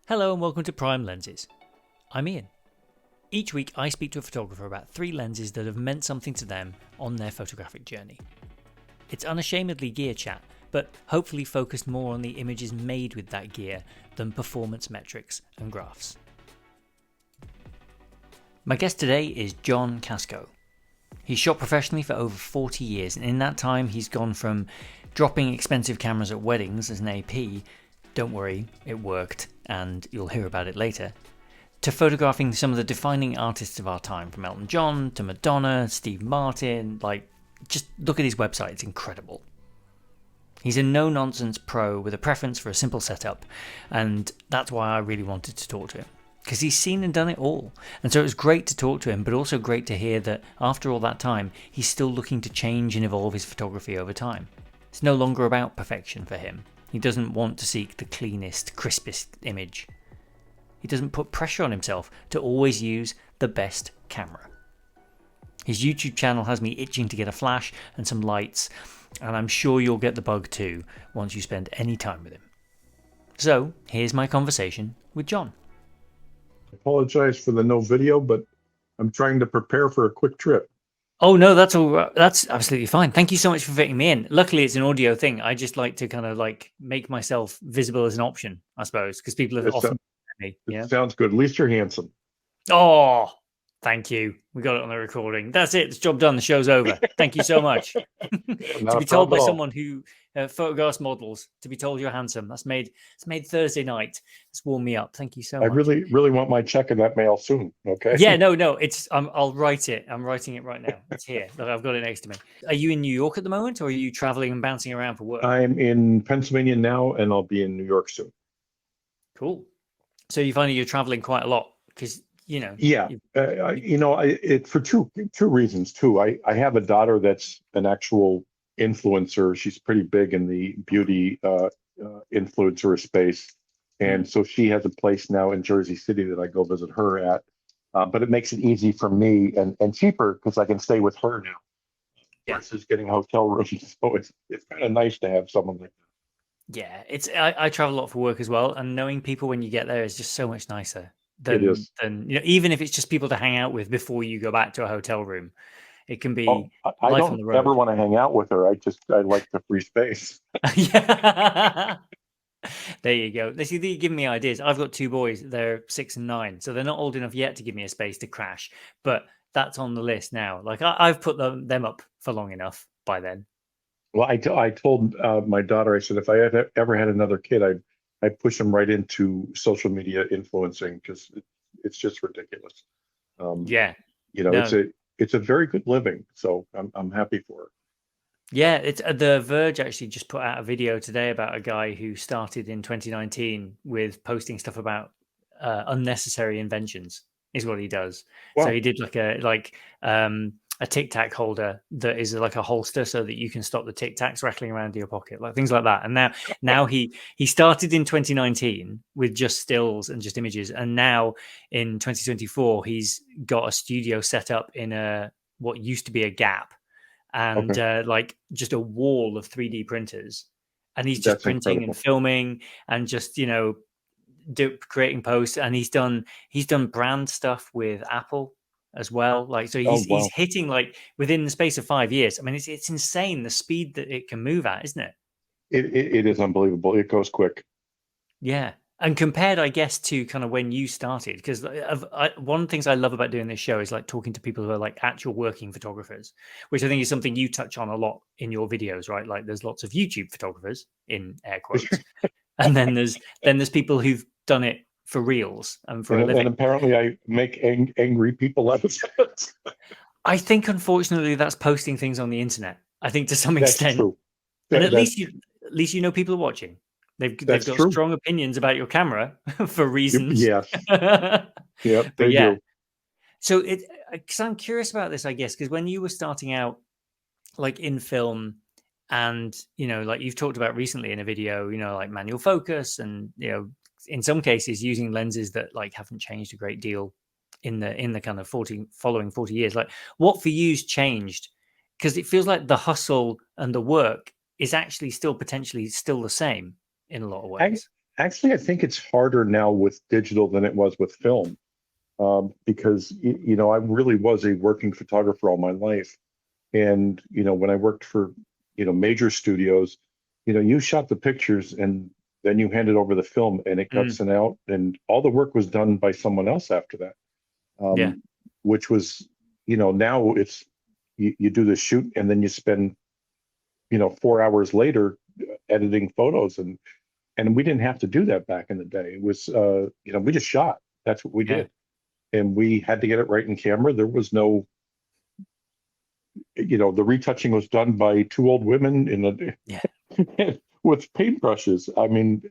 Hello and welcome to Prime Lenses. I'm Ian. Each week I speak to a photographer about 3 lenses that have meant something to them on their photographic journey. It's unashamedly gear chat, but hopefully focused more on the images made with that gear than performance metrics and graphs. My guest today is John Kasko. He's shot professionally for over 40 years, and in that time he's gone from dropping expensive cameras at weddings as an AP, don't worry, it worked, and you'll hear about it later, to photographing some of the defining artists of our time, from Elton John to Madonna, Steve Martin. Just look at his website, it's incredible. He's a no-nonsense pro with a preference for a simple setup, and that's why I really wanted to talk to him, because he's seen and done it all. And so it was great to talk to him, but also great to hear that after all that time, he's still looking to change and evolve his photography over time. It's no longer about perfection for him. He doesn't want to seek the cleanest, crispest image. He doesn't put pressure on himself to always use the best camera. His YouTube channel has me itching to get a flash and some lights, and I'm sure you'll get the bug too once you spend any time with him. So here's my conversation with John. I apologize for the no video, but I'm trying to prepare for a quick trip. Oh no, that's all right. That's absolutely fine. Thank you so much for fitting me in. Luckily, it's an audio thing. I just like to kind of make myself visible as an option, I suppose, because people have often me. It Yeah. sounds good. At least you're handsome. Oh, thank you. We got it on the recording. That's it. It's job done. The show's over. Thank you so much. To be told by someone who photographs models, to be told you're handsome. It's made Thursday night. It's warmed me up. Thank you so much. I really want my check in that mail soon. Okay. Yeah, no. It's I'll write it. I'm writing it right now. It's here. Look, I've got it next to me. Are you in New York at the moment, or are you traveling and bouncing around for work? I'm in Pennsylvania now, and I'll be in New York soon. Cool. So you find you're traveling quite a lot because Yeah, it for two reasons too. I have a daughter that's an actual influencer. She's pretty big in the beauty influencer space, and so she has a place now in Jersey City that I go visit her at. But it makes it easy for me and cheaper because I can stay with her now versus getting hotel rooms. So it's kind of nice to have someone like that. Yeah, I travel a lot for work as well, and knowing people when you get there is just so much nicer It than even if it's just people to hang out with before you go back to a hotel room. It can be I life don't on the road. ever want to hang out with her. I like the free space. Yeah. There you go. You're giving me ideas. I've got 2 boys. They're 6 and 9, so they're not old enough yet to give me a space to crash. But that's on the list now. I've put them up for long enough by then. Well, I told my daughter, I said, if I had ever had another kid, I'd push him right into social media influencing because it's just ridiculous. Yeah. It's a very good living. So I'm happy for her. Yeah, it's The Verge actually just put out a video today about a guy who started in 2019 with posting stuff about unnecessary inventions is what he does. Wow. So he did a Tic Tac holder that is like a holster so that you can stop the Tic Tacs rattling around in your pocket, like things like that. And now he started in 2019 with just stills and just images, and now in 2024 he's got a studio set up in what used to be a Gap, and just a wall of 3D printers, and he's just printing and filming and just creating posts, and he's done brand stuff with Apple as well. He's hitting within the space of 5 years. I mean, it's insane the speed that it can move at, isn't it? It is unbelievable. It goes quick. Yeah. And compared, I guess, to kind of when you started, because one of the things I love about doing this show is talking to people who are actual working photographers, which I think is something you touch on a lot in your videos, right? There's lots of YouTube photographers in air quotes, and then there's people who've done it for reels and for a living. And apparently, I make angry people out of it. I think, unfortunately, that's posting things on the internet. I think to some extent, true. And at least people are watching. They've got strong opinions about your camera for reasons. Yes. Yeah, they do. So because I'm curious about this, I guess, because when you were starting out, in film, and you've talked about recently in a video, manual focus, and in some cases using lenses that haven't changed a great deal in the kind of following 40 years. What for you's changed? Because it feels like the hustle and the work is actually still potentially the same in a lot of ways. Actually, I think it's harder now with digital than it was with film, because I really was a working photographer all my life, and when I worked for major studios, you shot the pictures and then you handed over the film and it got Mm, sent out, and all the work was done by someone else after that. yeah, Which was, now it's you do the shoot and then you spend 4 hours later editing photos, and we didn't have to do that back in the day. It was we just shot. That's what we yeah, did, and we had to get it right in camera. There was no, the retouching was done by two old women yeah. with paintbrushes. I mean,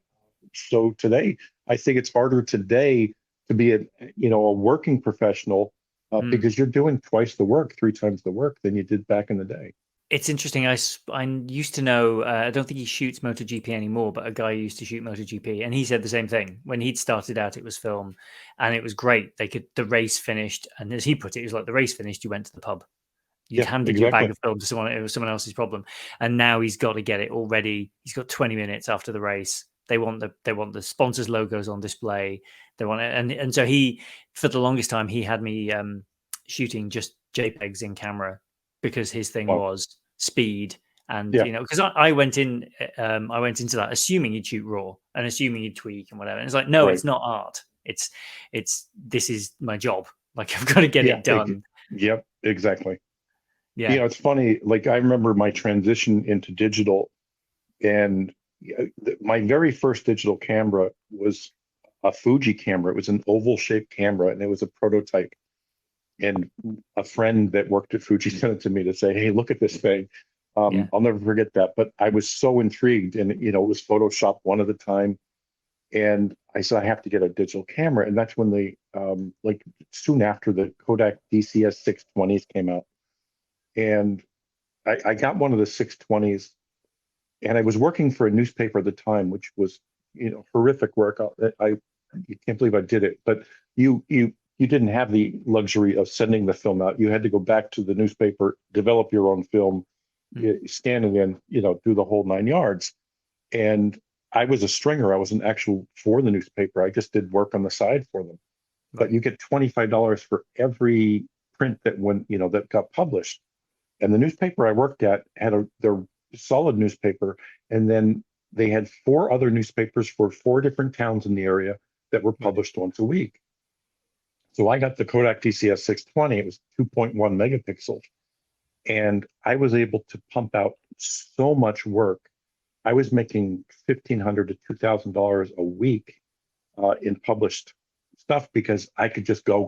so today I think it's harder today to be a working professional, Mm. because you're doing twice the work, three times the work than you did back in the day. It's interesting. I used to know. I don't think he shoots MotoGP anymore, but a guy who used to shoot MotoGP, and he said the same thing. When he'd started out, it was film, and it was great. The race finished, and as he put it was like the race finished. You went to the pub. You'd Yeah, handed your bag exactly. of film to someone. It was someone else's problem, and now he's got to get it all ready. He's got 20 minutes after the race. They want the sponsors' logos on display. They want it, and so he, for the longest time, he had me shooting just JPEGs in camera because his thing Well, was speed. And yeah, because I went into that assuming you'd shoot raw and assuming you'd tweak and whatever. And it's like, no, right. it's not art. It's this is my job. Like I've got to get Yeah, it done. yep, exactly. Yeah. It's funny. Like I remember my transition into digital, and my very first digital camera was a Fuji camera. It was an oval shaped camera, and it was a prototype. And a friend that worked at Fuji sent it to me to say, "Hey, look at this thing." Yeah. I'll never forget that. But I was so intrigued, and it was Photoshop one at a time. And I said, I have to get a digital camera, and that's when like soon after the Kodak DCS 620s came out, and I got one of the 620s, and I was working for a newspaper at the time, which was horrific work. I you can't believe I did it, but you didn't have the luxury of sending the film out. You had to go back to the newspaper, develop your own film, Mm. scan it in, do the whole nine yards. And I was a stringer. I wasn't actual for the newspaper. I just did work on the side for them. But Right. you get $25 for every print that that got published. And the newspaper I worked at had their solid newspaper, and then they had four other newspapers for four different towns in the area that were Right. published once a week. So I got the Kodak DCS 620. It was 2.1 megapixels, and I was able to pump out so much work. I was making $1,500 to $2,000 a week in published stuff because I could just go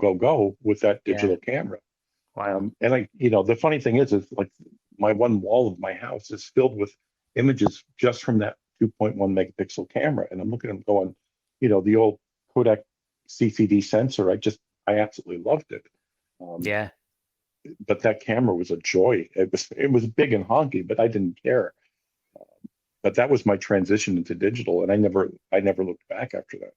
with that Yeah. digital camera. Wow. And the funny thing is like my one wall of my house is filled with images just from that 2.1 megapixel camera. And I'm looking at them going, the old Kodak CCD sensor, I absolutely loved it. Um, Yeah. but that camera was a joy. It was big and honky, but I didn't care. But that was my transition into digital, and I never looked back after that.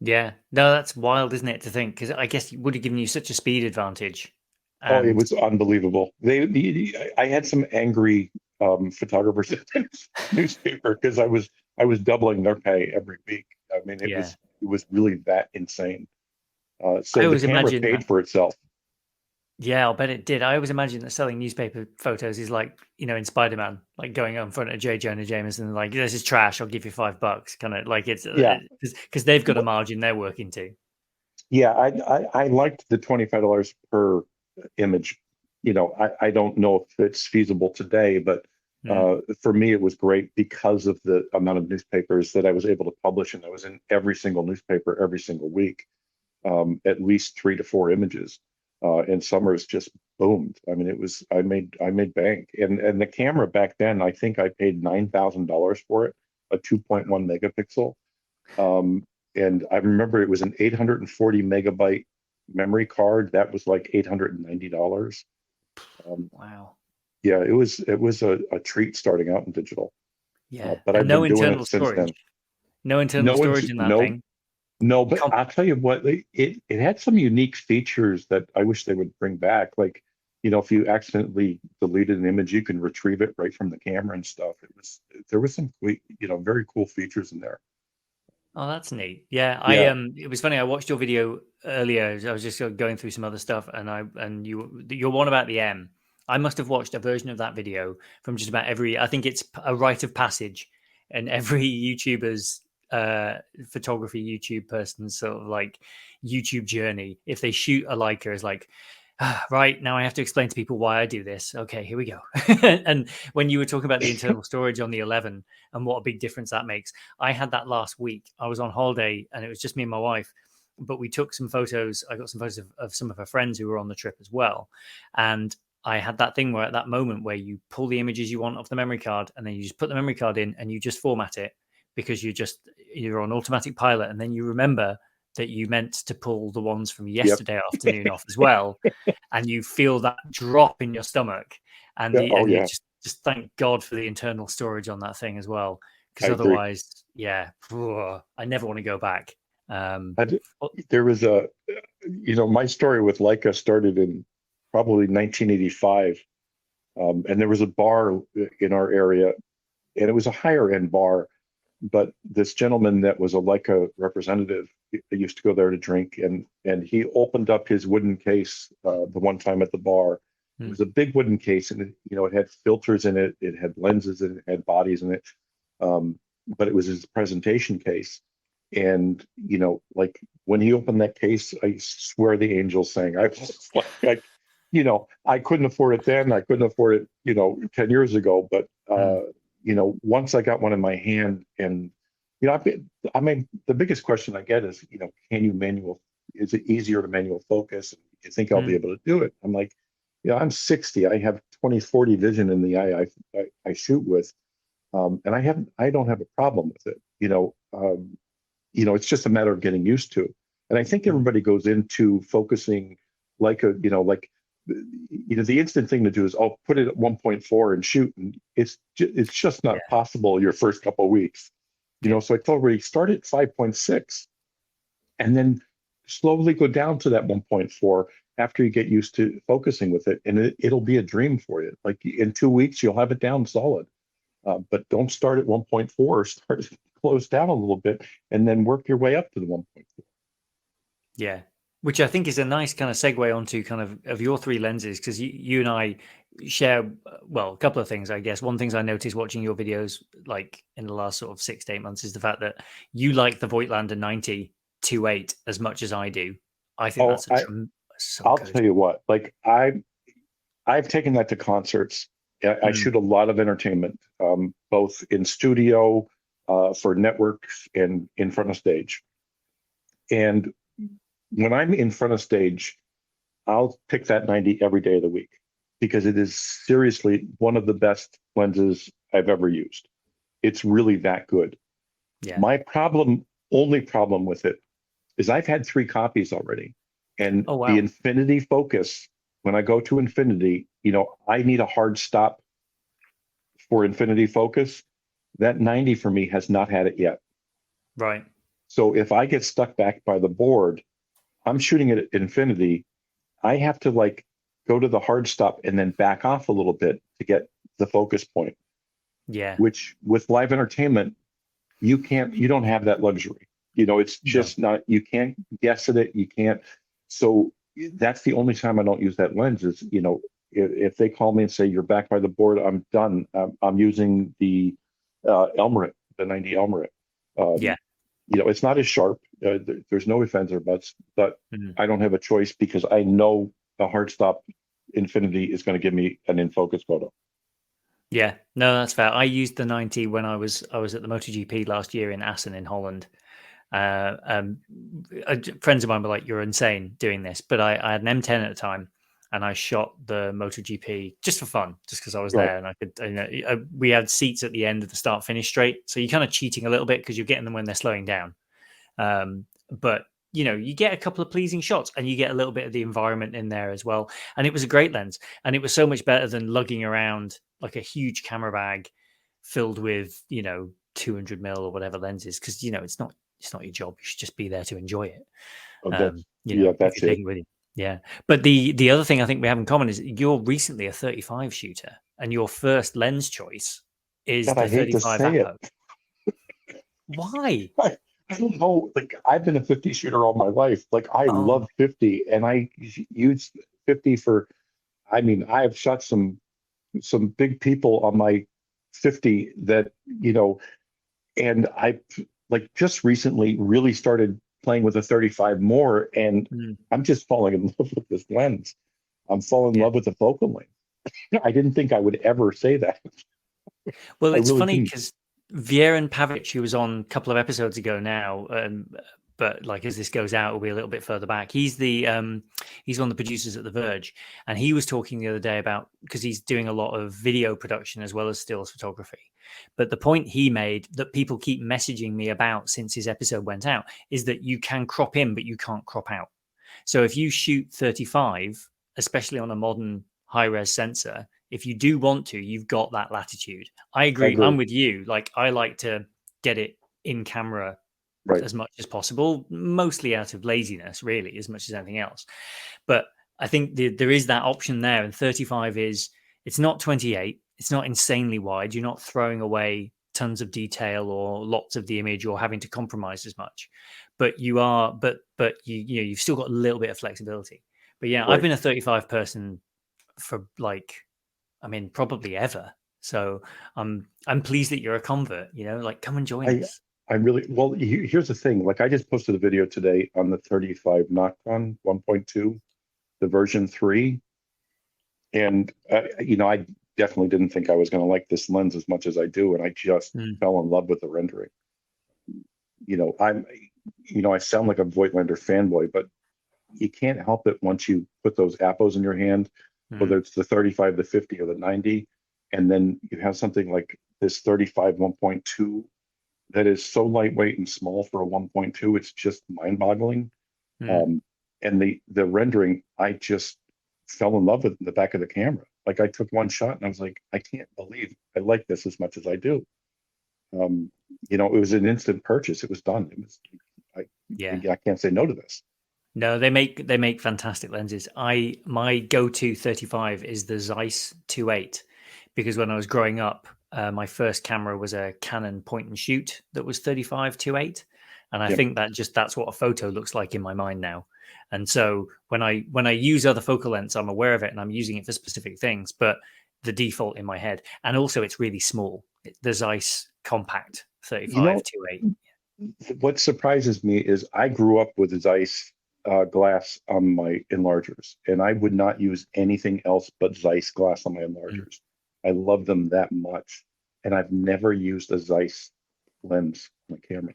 Yeah. No, that's wild, isn't it, to think? Because I guess it would have given you such a speed advantage. Oh, it And was unbelievable. I had some angry photographers at the newspaper because I was doubling their pay every week. I mean, it yeah, was it was really that insane. I So the always camera imagine paid that. for itself. Yeah, I'll bet it did. I always imagine that selling newspaper photos is like, in Spider-Man, like going out in front of J. Jonah Jameson, like, this is trash. I'll give you $5. Kind of like it's Yeah, because they've got a margin they're working to. yeah. I liked the $25 per image. I don't know if it's feasible today, but Mm, for me it was great because of the amount of newspapers that I was able to publish, and I was in every single newspaper every single week. At least 3 to 4 images. And summers just boomed. I mean, I made bank. And the camera back then, I think I paid $9,000 for it, a 2.1 megapixel. Um, and I remember it was an 840 megabyte memory card. That was like $890. Um, wow. yeah, it was a treat starting out in digital. Yeah, But and I've no been doing internal it since storage. then. No internal No, it's storage in that no. thing. No, but Com- I'll tell you what, it had some unique features that I wish they would bring back. Like, if you accidentally deleted an image, you can retrieve it right from the camera and stuff. There was some very cool features in there. Oh, that's neat. Yeah, Yeah. it was funny. I watched your video earlier. I was just going through some other stuff, and your one about the M. I must have watched a version of that video from just about every. I think it's a rite of passage, and every YouTuber's photography YouTube person's sort of like YouTube journey. If they shoot a Leica, is like, right now I have to explain to people why I do this. Okay, here we go. And when you were talking about the internal storage on the 11 and what a big difference that makes. I had that last week. I was on holiday and it was just me and my wife, but we took some photos. I got some photos of some of her friends who were on the trip as well. And I had that thing where at that moment where you pull the images you want off the memory card and then you just put the memory card in and you just format it because you're on automatic pilot. And then you remember that you meant to pull the ones from Yep. yesterday afternoon off as well. And you feel that drop in your stomach. Yeah. Oh, And you yeah. just thank God for the internal storage on that thing as well, I because agree. otherwise, yeah, I never want to go back. I did, Oh, there was my story with Leica started in probably 1985. And there was a bar in our area, and it was a higher end bar. But this gentleman that was a Leica representative, he used to go there to drink, and he opened up his wooden case the one time at the bar. It hmm, was a big wooden case, and it had filters in it, it had lenses in it, it had bodies in it. Um, but it was his presentation case. And like when he opened that case, I swear the angels sang. I was like, I couldn't afford it then. I couldn't afford it, 10 years ago. But hmm, once I got one in my hand, and I mean, the biggest question I get is, can you manual? Is it easier to manual focus? Do you think I'll be hmm, able to do it? I'm like, I'm 60. I have 20/40 vision in the eye I shoot with, and I don't have a problem with it. It's just a matter of getting used to. And I think hmm. everybody goes into focusing the instant thing to do is, I'll put it at 1.4 and shoot. And it's just Yeah, not possible your first couple of weeks. yeah, So I told everybody start at 5.6 and then slowly go down to that 1.4 after you get used to focusing with it. And it'll be a dream for you. Like in 2 weeks, you'll have it down solid. But don't start at 1.4, start close down a little bit and then work your way up to the 1.4. yeah. Which I think is a nice kind of segue onto kind of your three lenses, because you and I share, well, a couple of things, I guess. One thing I noticed watching your videos, like in the last sort of 6 to 8 months, is the fact that you like the Voigtlander 90-8 as much as I do. I think Oh, that's so I'll good. tell you what, like I've taken that to concerts. I Mm, shoot a lot of entertainment, both in studio, for networks and in front of stage. And when I'm in front of stage, I'll pick that 90 every day of the week because it is seriously one of the best lenses I've ever used. It's really that good. yeah. My only problem with it is I've had 3 copies already. And Oh the wow. infinity focus, when I go to infinity, I need a hard stop for infinity focus. That 90 for me has not had it yet. Right. So if I get stuck back by the board, I'm shooting at infinity. I have to like go to the hard stop and then back off a little bit to get the focus point, Yeah. which with live entertainment, you don't have that luxury. It's No. just not, you can't guess at it. You can't. So that's the only time I don't use that lens is, if they call me and say, you're back by the board, I'm done. I'm using the Elmerit, the 90 Elmerit. Yeah. Um, it's not as sharp. There's no ifs, ands, or buts, but Mm. I don't have a choice because I know the hard stop infinity is going to give me an in focus photo. Yeah. No, that's fair. I used the 90 when I was at the MotoGP last year in Assen in Holland. Uh, um, Friends of mine were like, "You're insane doing this," but I had an M10 at the time, and I shot the MotoGP just for fun, just because I was Right. there and I could. We had seats at the end of the start finish straight, so you're kind of cheating a little bit because you're getting them when they're slowing down. But you get a couple of pleasing shots, and you get a little bit of the environment in there as well. And it was a great lens, and it was so much better than lugging around like a huge camera bag filled with 200 mil or whatever lenses, because it's not your job. You should just be there to enjoy it. Oh, yeah, If that's you're it. taking it with you. Yeah. But the other thing I think we have in common is you're recently a 35 shooter, and your first lens choice is God, the I hate to 35 say it. Apo. Why? I don't know. Like I've been a 50 shooter all my life. Like I Oh, love 50, and I use 50 for. I mean, I have shot some big people on my 50 that and I like just recently really started playing with a 35 more, and mm, I'm just falling in love with this lens. I'm falling in yeah. love with the focal length. I didn't think I would ever say that. Well, I it's really funny didn't. because Vieran Pavic, who was on a couple of episodes ago now, but like as this goes out, it'll be a little bit further back. He's one of the producers at The Verge, and he was talking the other day about because he's doing a lot of video production as well as stills photography. But the point he made that people keep messaging me about since his episode went out is that you can crop in, but you can't crop out. So if you shoot 35, especially on a modern high res sensor, if you do want to, you've got that latitude. I I agree. I'm agree. with you. Like I like to get it in camera Right. as much as possible, mostly out of laziness, really, as much as anything else. But I think there is that option there, and 35 is it's not 28. It's not insanely wide. You're not throwing away tons of detail or lots of the image or having to compromise as much. But you are, but you've still got a little bit of flexibility. But yeah, I've Right. been a 35 person for like I mean, probably ever. So I'm pleased that you're a convert. Like come and join I us. I really well. Here's the thing. Like I just posted a video today on the 35 Nocton 1.2, the version 3, and I definitely didn't think I was going to like this lens as much as I do, and I just Mm, fell in love with the rendering. I'm, I sound like a Voigtlander fanboy, but you can't help it once you put those appos in your hand, whether mm, it's the 35, the 50, or the 90, and then you have something like this 35 1.2 that is so lightweight and small for a 1.2. It's just mind-boggling. mm. Um, and the rendering, I just fell in love with in the back of the camera. Like I took one shot and I was like, I can't believe I like this as much as I do. Um, it was an instant purchase. It was done. It was Yeah. I can't say no to this. No, they make fantastic lenses. My go-to 35 is the Zeiss 28 because when I was growing up, my first camera was a Canon point and shoot that was 35 2.8, and I Yeah. think that's what a photo looks like in my mind now. And so when I use other focal lengths, I'm aware of it and I'm using it for specific things, but the default in my head, and also it's really small. The Zeiss compact You 35 know, 2.8. what surprises me is I grew up with Zeiss glass on my enlargers, and I would not use anything else but Zeiss glass on my Mm. enlargers. I love them that much, and I've never used a Zeiss lens on my camera.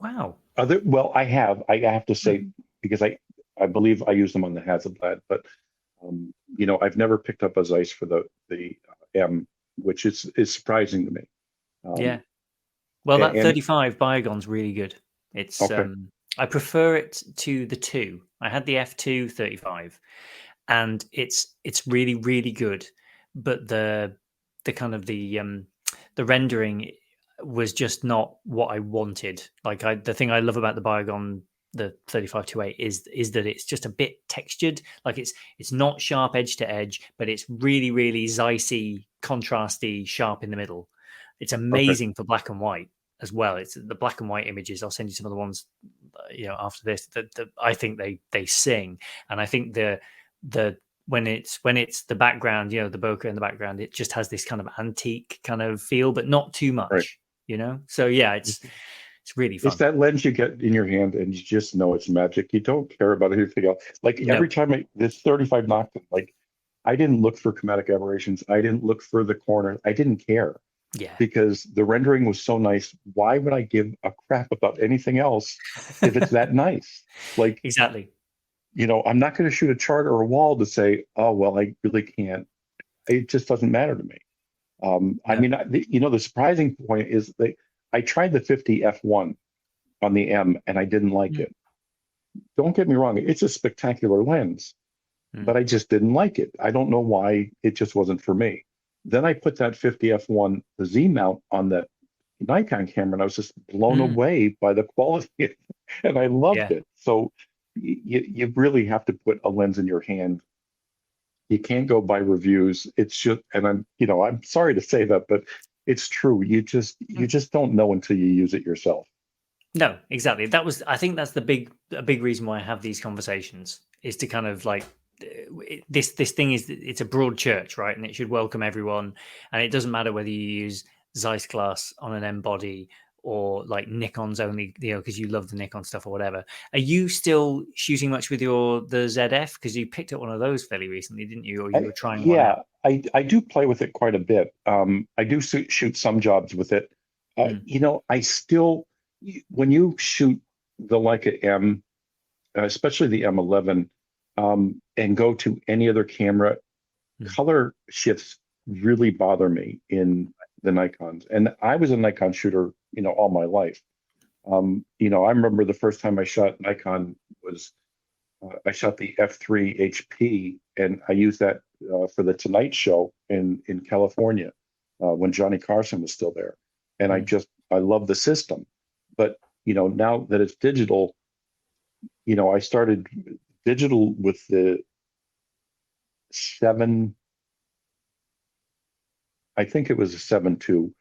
Wow. Well, I have to Mm. say because I believe I use them on the Hasselblad, but I've never picked up a Zeiss for the M, which is surprising to me. Yeah. Um, Well, that and 35 Biogon's really good. It's okay, I prefer it to the 2. I had the F2 35 and it's really really good, but the kind of the rendering was just not what I wanted. Like the thing I love about the Biogon the 35 to 8 is that it's just a bit textured. Like it's not sharp edge to edge, but it's really really Zeissy, contrasty, sharp in the middle. It's okay, amazing for black and white as well. It's the black and white images. I'll send you some of the ones after this that I think they sing, and I think the when it's the background, the bokeh in the background, it just has this kind of antique kind of feel, but not too right. much. So yeah, it's really It's fun. that lens you get in your hand and you just know it's magic. You don't care about anything else. Like No, every time this 35 Nocton, like I didn't look for chromatic aberrations. I didn't look for the corner. I didn't care yeah, because the rendering was so nice. Why would I give a crap about anything else if it's that nice? Like, exactly. I'm not going to shoot a chart or a wall to say, oh, well, I really can't. It just doesn't matter to me. I No, mean, the surprising point is that I tried the 50 f1 on the M and I didn't like mm, it. Don't get me wrong, it's a spectacular lens, mm, but I just didn't like it. I don't know why, it just wasn't for me. Then I put that 50 f1, the Z mount on the Nikon camera, and I was just blown mm, away by the quality and I loved yeah. it. So you really have to put a lens in your hand. You can't go by reviews. It's just, and I'm sorry to say that, but it's true. You just don't know until you use it yourself. No, exactly. I think that's a big reason why I have these conversations is to kind of like this thing is it's a broad church, right? And it should welcome everyone. And it doesn't matter whether you use Zeiss glass on an M body or like Nikon's only, because you love the Nikon stuff or whatever. Are you still shooting much with the ZF? Because you picked up one of those fairly recently, didn't you? Or you were trying one out? Yeah, I do play with it quite a bit. I do shoot some jobs with it. Mm, I still, when you shoot the Leica M, especially the M11, and go to any other camera, mm, color shifts really bother me in the Nikons. And I was a Nikon shooter, all my life. I remember the first time I shot Nikon was I shot the F3 HP, and I used that for the Tonight Show in California when Johnny Carson was still there. And mm, I love the system. But now that it's digital, I started digital with the 7, I think it was a 7.2.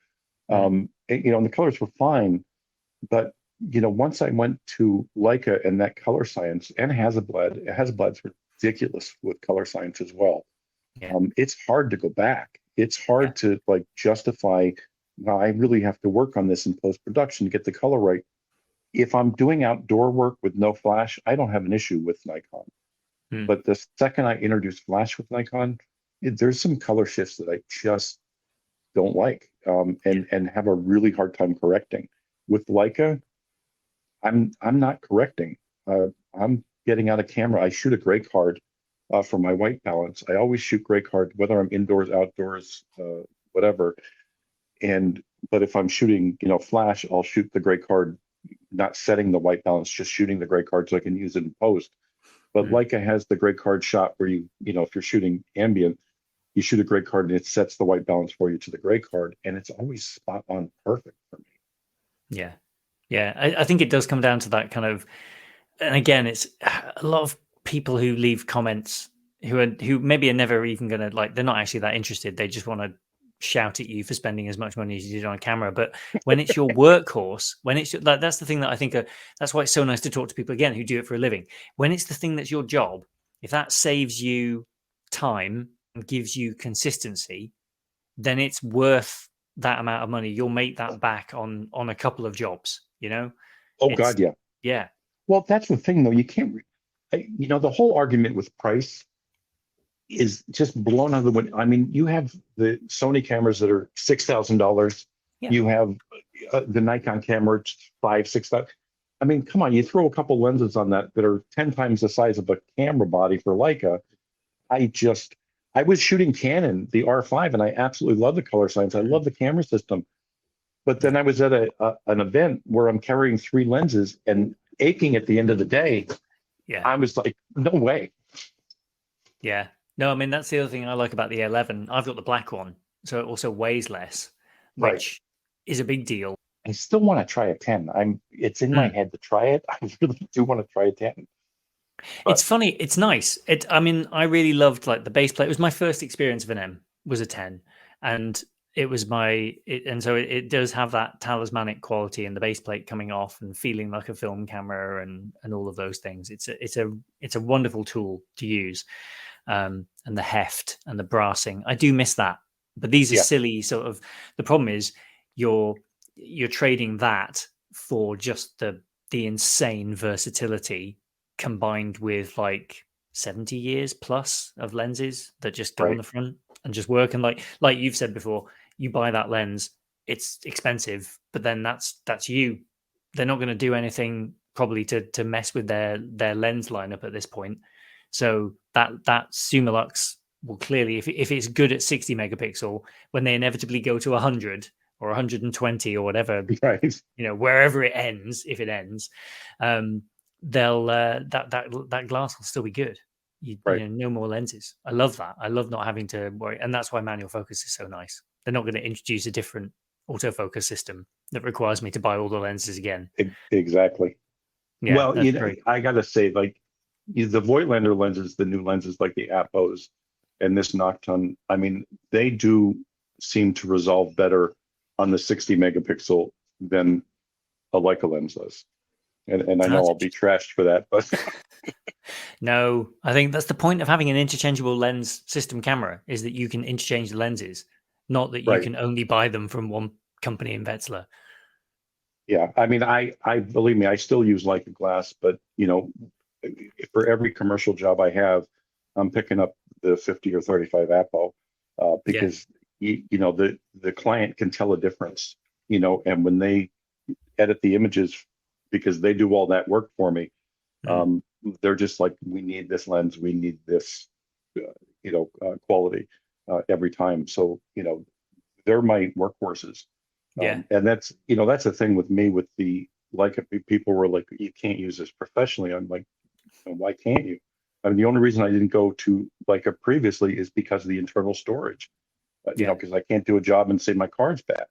mm, And the colors were fine, but once I went to Leica and that color science and Hasselblad's ridiculous with color science as well. yeah. It's hard to go back. It's Yeah. hard to like justify. Well, I really have to work on this in post production to get the color right. If I'm doing outdoor work with no flash, I don't have an issue with Nikon. Mm, But the second I introduce flash with Nikon, there's some color shifts that I just don't like, yeah. and have a really hard time correcting. With Leica, I'm not correcting. I'm getting out of camera. I shoot a gray card for my white balance. I always shoot gray card, whether I'm indoors, outdoors, whatever. And but if I'm shooting, flash, I'll shoot the gray card, not setting the white balance, just shooting the gray card so I can use it in post. But Mm. Leica has the gray card shot where if you're shooting ambient, you shoot a gray card and it sets the white balance for you to the gray card, and it's always spot on perfect for me. Yeah. Yeah. I think it does come down to that kind of, and again, it's a lot of people who leave comments who maybe are never even going to like, they're not actually that interested. They just want to shout at you for spending as much money as you did on a camera. But when it's your workhorse, when it's like, that's the thing that I think, that's why it's so nice to talk to people again who do it for a living. When it's the thing that's your job, if that saves you time and gives you consistency, then it's worth that amount of money. You'll make that back on a couple of jobs. Oh It's God, yeah. yeah, Well, that's the thing though. You can't, the whole argument with price is just blown out of the window. I mean, you have the Sony cameras that are $6,000. yeah, You have the Nikon camera, 5, 6,000. I mean, come on, you throw a couple lenses on that are 10 times the size of a camera body for Leica. I just, I was shooting Canon, the R5, and I absolutely love the color science. I mhm, love the camera system. But yeah, then I was at an event where I'm carrying 3 lenses and aching at the end of the day. yeah, I was like, no way. yeah. No, I mean that's the other thing I like about the 11. I've got the black one, so it also weighs less, Right. which is a big deal. I still want to try a 10. It's in my Mm. head to try it. I really do want to try a 10. It's But funny. It's nice. I mean, I really loved like the base plate. It was my first experience of an M. Was a 10, and it was and so it does have that talismanic quality and the base plate coming off and feeling like a film camera and all of those things. It's a wonderful tool to use. And the heft and the brassing. I do miss that. But these are yeah, silly sort of. The problem is you're you're trading that for just the insane versatility combined with like 70 years plus of lenses that just go on right, the front and just work. And like you've said before, you buy that lens, it's expensive, but then that's you. They're not going to do anything probably to mess with their lens lineup at this point. So that Summilux will clearly, if it's good at 60 megapixel, when they inevitably go to 100 or 120 or whatever, right, wherever it ends, if it ends, um, they'll that glass will still be good. right. No more lenses. I love that. I love not having to worry, and that's why manual focus is so nice. They're not going to introduce a different autofocus system that requires me to buy all the lenses again. Exactly. Yeah, Well, that's great. I gotta say, like the Voigtlander lenses, the new lenses like the Apos and this Nocton, I mean, they do seem to resolve better on the 60 megapixel than a Leica lens does. And I know That's I'll be trashed for that, but No, I think that's the point of having an interchangeable lens system camera, is that you can interchange the lenses, not that you right. can only buy them from one company in Wetzlar. Yeah. I mean, I believe me, I still use Leica glass, but for every commercial job I have, I'm picking up the 50 or 35 Apo, Yeah. because the client can tell a difference, and when they edit the images, because they do all that work for me, Mm. they're just like, we need this lens, we need this, quality every time. So, they're my workhorses. Yeah. And that's the thing with me with the, like, if people were like, you can't use this professionally. I'm like, why can't you? I mean, the only reason I didn't go to Leica previously is because of the internal storage, Yeah. because I can't do a job and say my card's bad.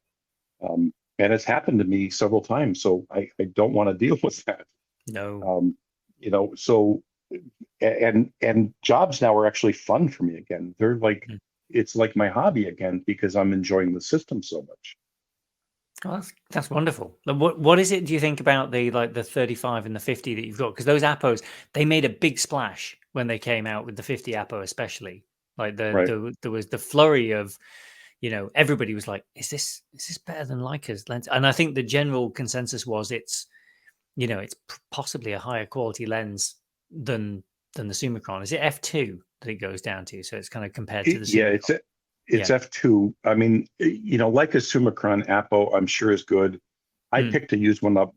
And it's happened to me several times. So I don't want to deal with that. No. So, and jobs now are actually fun for me again. They're like, Mm. it's like my hobby again, because I'm enjoying the system so much. Oh, that's wonderful. What is it, do you think, about the 35 and the 50 that you've got? Because those Apos, they made a big splash when they came out with the 50 Apo, especially. Like Right. there was the flurry of, everybody was like, is this better than Leica's lens? And I think the general consensus was it's possibly a higher quality lens than the Summicron. Is it f2 that it goes down to? So it's kind of compared to the Yeah, Summicron. it's Yeah. F2. I mean, like a Summicron Apo, I'm sure is good. I Mm, picked to use one up,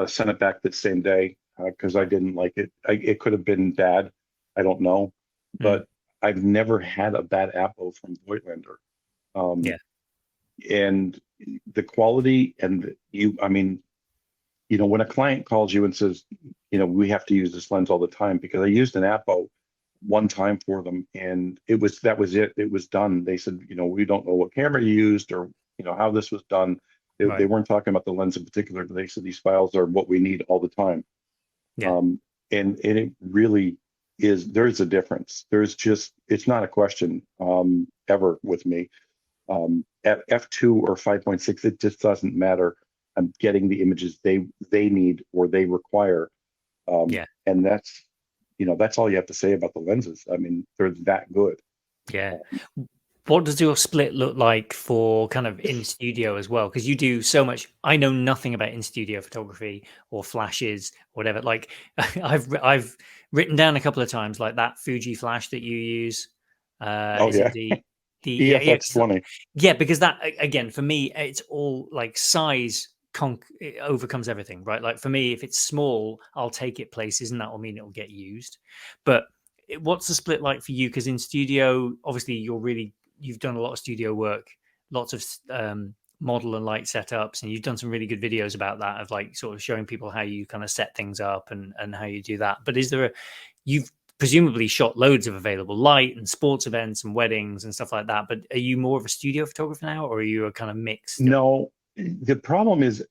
sent it back the same day, because I right. didn't like it. It could have been bad. I don't know, Mm, but I've never had a bad Apo from Voigtlander. yeah. Um, and the quality and I mean, when a client calls you and says, we have to use this lens all the time, because I used an Apo one time for them, and that was it. It was done. They said, we don't know what camera you used, or how this was done. They Right. weren't talking about the lens in particular, but they said these files are what we need all the time. Yeah. Um, and it really is. There's a difference. It's not a question, ever with me. At f2 or 5.6, it just doesn't matter. I'm getting the images they need or they require, Yeah. and that's all you have to say about the lenses. I mean, they're that good. Yeah. What does your split look like for kind of in studio as well? Because you do so much. I know nothing about in studio photography or flashes, whatever. Like I've written down a couple of times like that Fuji flash that you use. Oh Is it yeah, the yeah, yeah, EFX20. yeah, because that again for me it's all like size it overcomes everything, right? Like for me, if it's small, I'll take it places, and that will mean it will get used. But what's the split like for you? Because in studio, obviously, you've done a lot of studio work, lots of model and light setups, and you've done some really good videos about that, of like sort of showing people how you kind of set things up and how you do that. But you've presumably shot loads of available light and sports events and weddings and stuff like that. But are you more of a studio photographer now, or are you a kind of mix still? No, the problem is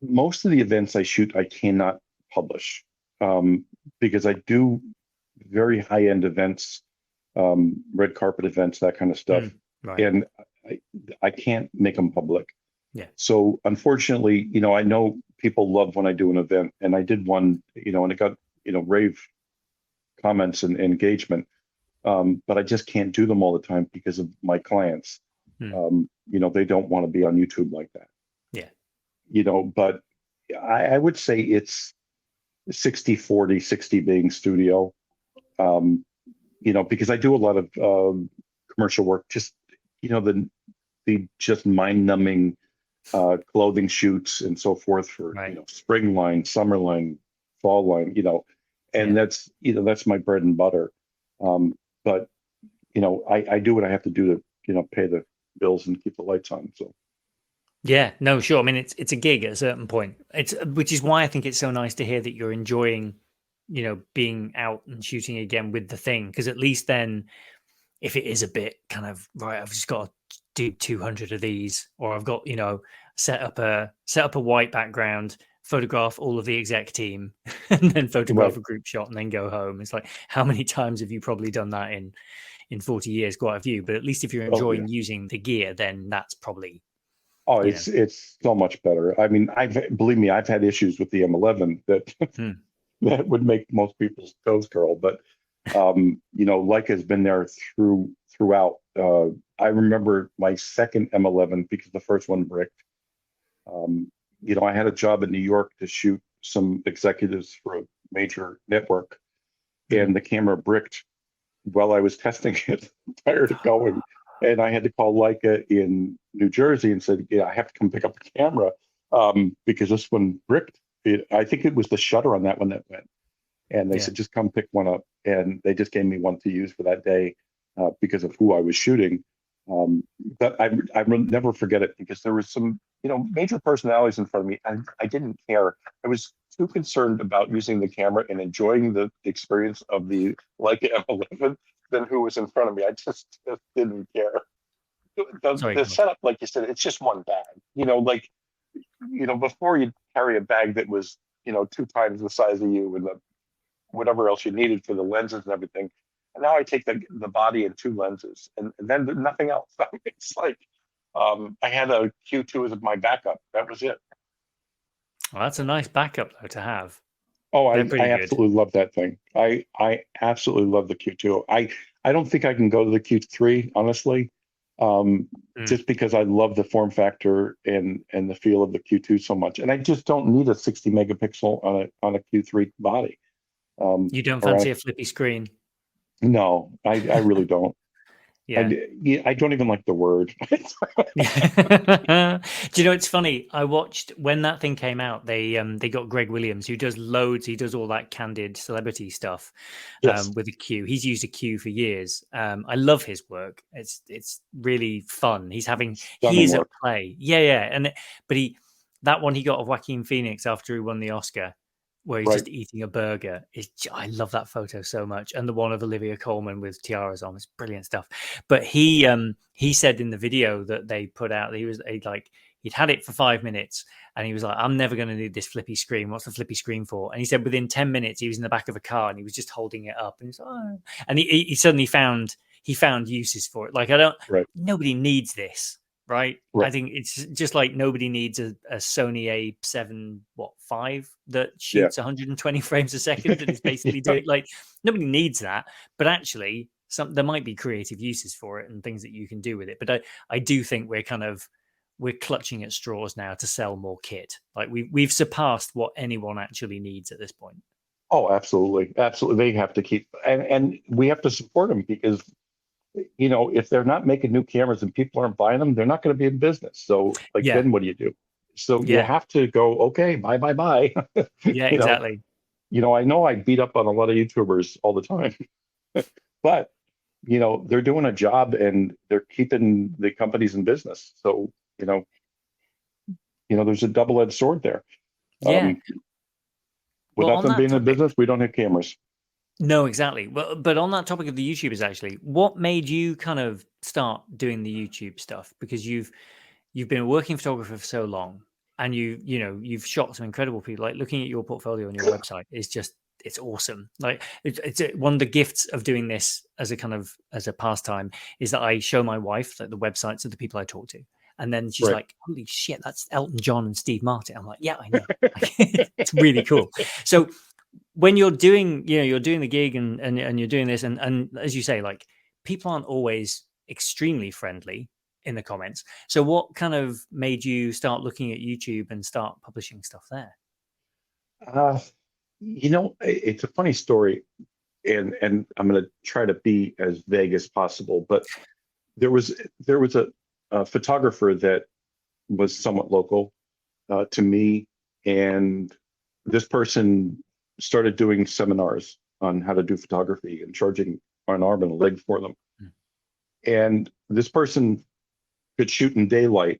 most of the events I shoot, I cannot publish, um, because I do very high-end events, red carpet events, that kind of stuff, Mm, right. and I, I can't make them public. Yeah. So unfortunately, I know people love when I do an event, and I did one, and it got, rave comments and engagement. But I just can't do them all the time because of my clients. Mm, They don't want to be on YouTube like that. yeah. But I would say it's 60-40, 60 being studio. Because I do a lot of commercial work, just the just mind-numbing clothing shoots and so forth for Right. spring line, summer line, fall line, and Yeah. that's my bread and butter. But I do what I have to do to pay the bills and keep the lights on. So Yeah, no, sure. I mean, it's a gig at a certain point. It's which is why I think it's so nice to hear that you're enjoying, being out and shooting again with the thing. Because at least then, if it is a bit kind of right, I've just got to do 200 of these, or I've got set up a white background, photograph all of the exec team, and then photograph right, a group shot, and then go home. It's like, how many times have you probably done that in 40 years? Quite a few. But at least if you're oh yeah, enjoying using the gear, then that's probably Oh, You know. it's so much better. I mean, believe me, I've had issues with the M11 that Hmm. that would make most people's toes curl. But Leica has been there throughout. I remember my second M11 because the first one bricked. Um, I had a job in New York to shoot some executives for a major network, Hmm. and the camera bricked while I was testing it prior to going. And I had to call Leica in New Jersey and said, "Yeah, I have to come pick up the camera because this one bricked." I think it was the shutter on that one that went. And they Yeah. said, "Just come pick one up." And they just gave me one to use for that day because of who I was shooting. Um, but I will never forget it because there was some, major personalities in front of me. And I didn't care. I was too concerned about using the camera and enjoying the experience of the Leica M11 than who was in front of me. I just didn't care. Sorry, The go on. setup, like you said, it's just one bag. Before you carry a bag that was, two times the size of you and whatever else you needed for the lenses and everything. And now I take the body and two lenses and then nothing else. It's like I had a Q2 as my backup. That was it. Well, that's a nice backup though to have. Oh, They're I pretty good. absolutely love that thing. I absolutely love the Q2. I don't think I can go to the Q3, honestly, Mm. just because I love the form factor and the feel of the Q2 so much. And I just don't need a 60 megapixel on a Q3 body. You don't Or on fancy a flippy screen? no, I really don't. Yeah. I don't even like the word. Do you know it's funny? I watched when that thing came out. They got Greg Williams, who does loads. He does all that candid celebrity stuff Yes, with a Q. He's used a Q for years. I love his work. It's really fun. He stunning is at work. play. Yeah, yeah. But that one he got of Joaquin Phoenix after he won the Oscar, where he's Right. just eating a burger. I love that photo so much, and the one of Olivia Colman with tiaras on. It's brilliant stuff. But he said in the video that they put out, he'd had it for 5 minutes, and he was like, "I'm never going to need this flippy screen. What's the flippy screen for?" And he said within 10 minutes he was in the back of a car and he was just holding it up, and he's like, "Oh," and he suddenly found uses for it. Like Right. nobody needs this. Right. I Right. think it's just like nobody needs a Sony A7 5 that Yeah. shoots 120 frames a second and is basically Yeah. doing like nobody needs that. But actually, there might be creative uses for it and things that you can do with it. But I do think we're clutching at straws now to sell more kit. Like we've surpassed what anyone actually needs at this point. Oh, absolutely. Absolutely. They have to keep and we have to support them because if they're not making new cameras and people aren't buying them, they're not going to be in business. So like Yeah. then what do you do? So you Yeah. have to go, okay, bye, bye, bye. Yeah. you know, Exactly. I know I beat up on a lot of YouTubers all the time, but they're doing a job and they're keeping the companies in business. So, there's a double-edged sword there. Yeah. Um, Well, without on them that being in topic, business, we don't have cameras. no, exactly. Well, but on that topic of the YouTubers, actually, what made you kind of start doing the YouTube stuff? Because you've been a working photographer for so long, and you've shot some incredible people. Like looking at your portfolio on your website is just it's awesome. Like one of the gifts of doing this as a pastime is that I show my wife like the websites of the people I talk to. And then she's Right. like, "Holy shit, that's Elton John and Steve Martin." I'm like, "Yeah, I know." It's really cool. So when you're doing the gig and you're doing this and as you say, like people aren't always extremely friendly in the comments. So what kind of made you start looking at YouTube and start publishing stuff there? Uh, it's a funny story, and I'm going to try to be as vague as possible. But there was a photographer that was somewhat local to me, and this person started doing seminars on how to do photography and charging an arm and a leg for them. Mm. And this person could shoot in daylight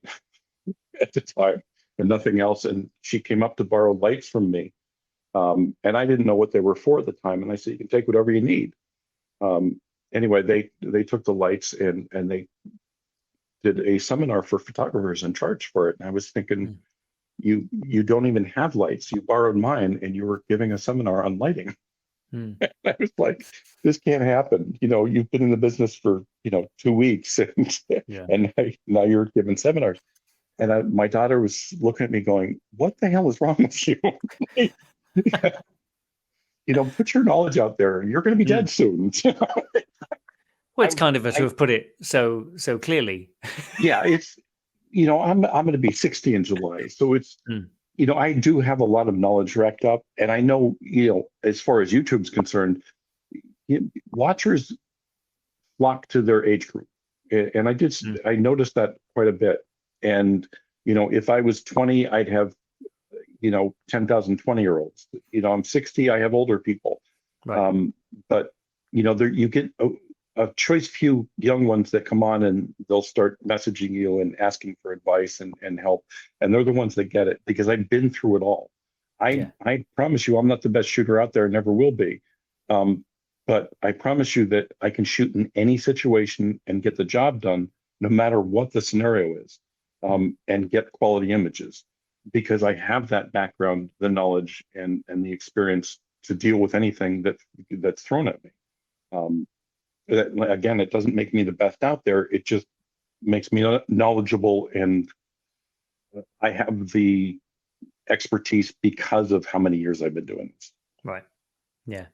at the time and nothing else. And she came up to borrow lights from me. And I didn't know what they were for at the time. And I said, "You can take whatever you need." Um, anyway, they took the lights and they did a seminar for photographers and charged for it. And I was thinking, Mm. you don't even have lights. You borrowed mine and you were giving a seminar on lighting. Mm. I was like, this can't happen. You've been in the business for 2 weeks and Yeah. and now you're giving seminars. And my daughter was looking at me going, "What the hell is wrong with you? Put your knowledge out there. You're going to be Mm. dead soon." Well, it's I'm, kind of a to I, have put it so clearly. yeah, I'm going to be 60 in July, so Mm. I do have a lot of knowledge racked up, and I know, as far as YouTube's concerned, watchers flock to their age group, and Mm. I noticed that quite a bit. And if I was 20, I'd have 10,000 20-year-olds. I'm 60, I have older people. Right. But there you get a choice few young ones that come on and they'll start messaging you and asking for advice and help. And they're the ones that get it because I've been through it all. Yeah. I promise you, I'm not the best shooter out there, never will be. Um, but I promise you that I can shoot in any situation and get the job done, no matter what the scenario is, Mm. and get quality images because I have that background, the knowledge, and the experience to deal with anything that's thrown at me. Um, Again, it doesn't make me the best out there. It just makes me knowledgeable, and I have the expertise because of how many years I've been doing this. Right. Yeah.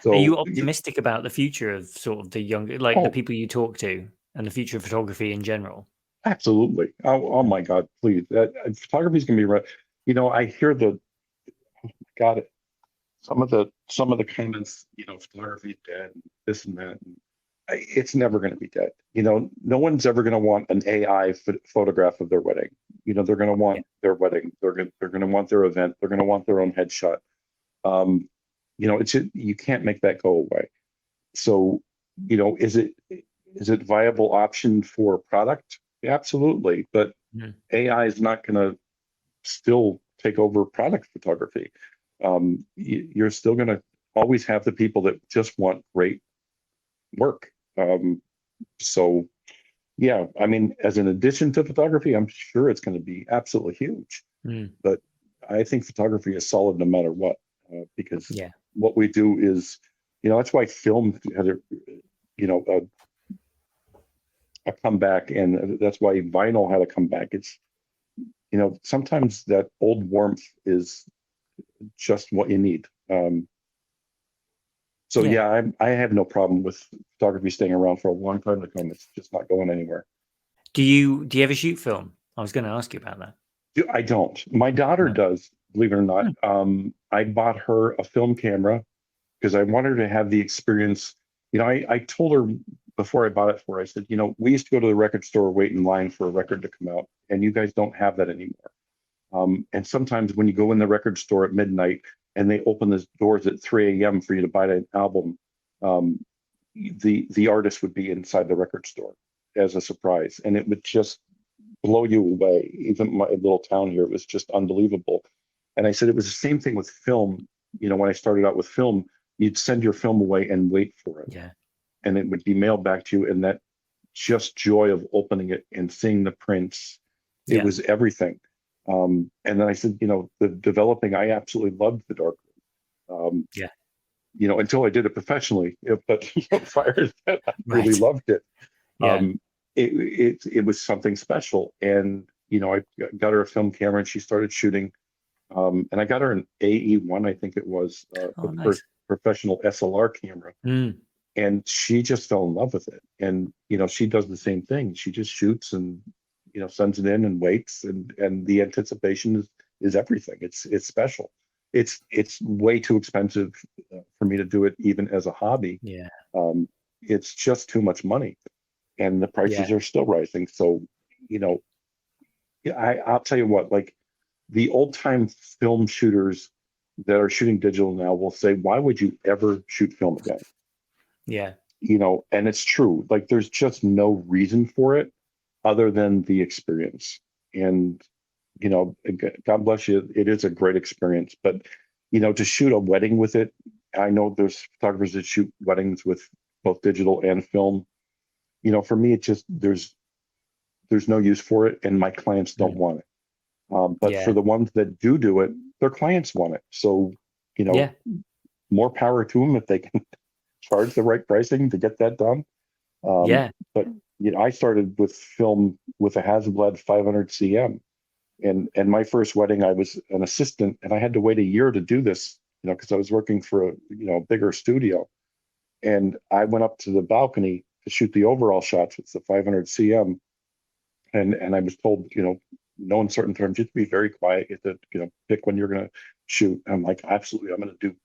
Are you So, optimistic about the future of sort of the younger, like the oh, people you talk to, and the future of photography in general? absolutely. Oh Mm. my God, please. Photography is going to be right. I hear got it. Some of the comments, photography is dead, and this and that. And it's never going to be dead. No one's ever going to want an AI photograph of their wedding. They're going to Yeah. want their wedding. They're going to want their event. They're going to want their own headshot. You can't make that go away. So, is it viable option for product? Absolutely, but Mm. AI is not going to still take over product photography. You're still going to always have the people that just want great work. So, yeah, I mean, as an addition to photography, I'm sure it's going to be absolutely huge. Mm. But I think photography is solid no matter what, because Yeah. what we do is, that's why film had a comeback, and that's why vinyl had a comeback. It's, sometimes that old warmth is just what you need. So Yeah. yeah, I have no problem with photography staying around for a long time to come. It's just not going anywhere. Do you ever shoot film? I was going to ask you about that. I don't. My daughter No. does, believe it or not. Hmm. I bought her a film camera because I wanted her to have the experience. I told her before I bought it for her, I said, we used to go to the record store, wait in line for a record to come out, and you guys don't have that anymore. And sometimes when you go in the record store at midnight and they open the doors at 3 a.m. for you to buy an album, um, the artist would be inside the record store as a surprise, and it would just blow you away. Even my little town here, it was just unbelievable. And I said it was the same thing with film. When I started out with film, you'd send your film away and wait for it, Yeah. and it would be mailed back to you. And that just joy of opening it and seeing the prints, it Yeah. was everything. And then I said, the developing, I absolutely loved the dark room. Yeah. Until I did it professionally. But prior to that, I really Right. loved it. Yeah. It was something special. And I got her a film camera and she started shooting. And I got her an AE1, I think it was, Oh, for the first nice. professional SLR camera. Mm. And she just fell in love with it. And she does the same thing. She just shoots and sends it in and waits, and the anticipation is everything. It's special. It's way too expensive for me to do it even as a hobby. Yeah. Um, it's just too much money, and the Yeah. prices are still rising. So, you know, yeah, I'll tell you what, like the old time film shooters that are shooting digital now will say, why would you ever shoot film again? Yeah. And it's true. Like there's just no reason for it other than the experience. And, God bless you, it is a great experience. But, to shoot a wedding with it, I know there's photographers that shoot weddings with both digital and film. For me, it just there's no use for it, and my clients don't Mm. want it. But for Yeah. the ones that do it, their clients want it. So, you know, Yeah. more power to them if they can charge the right pricing to get that done. Um, Yeah. but I started with film with a Hasselblad 500 cm, and my first wedding, I was an assistant, and I had to wait a year to do this, because I was working for a bigger studio, and I went up to the balcony to shoot the overall shots with the 500 cm, and I was told, no uncertain terms, you have to be very quiet, you have to, pick when you're going to shoot. And I'm like, absolutely, I'm going to do,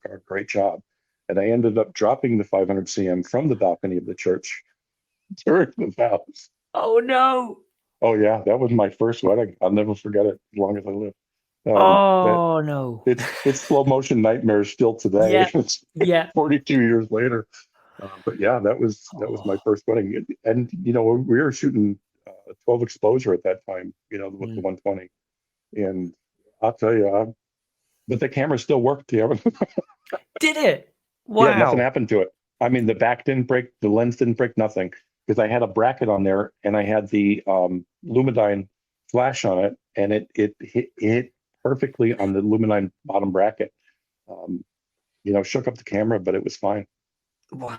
a great job. And I ended up dropping the 500 cm from the balcony of the church during the vows. Oh no! Oh yeah, that was my first wedding. I'll never forget it as long as I live. That Oh no! it's slow motion nightmares still today. Yeah, It's yeah. 42 years later. But yeah, that was my Oh, first wedding, and we were shooting 12 exposure at that time, with the mm. 120, and I'll tell you, but the camera still worked. Yeah, Did it? yeah, nothing Wow! happened to it. I mean, the back didn't break, the lens didn't break, nothing, because I had a bracket on there and I had the Luminine flash on it, and it hit perfectly on the Luminine bottom bracket. Um, shook up the camera, but it was fine. Wow!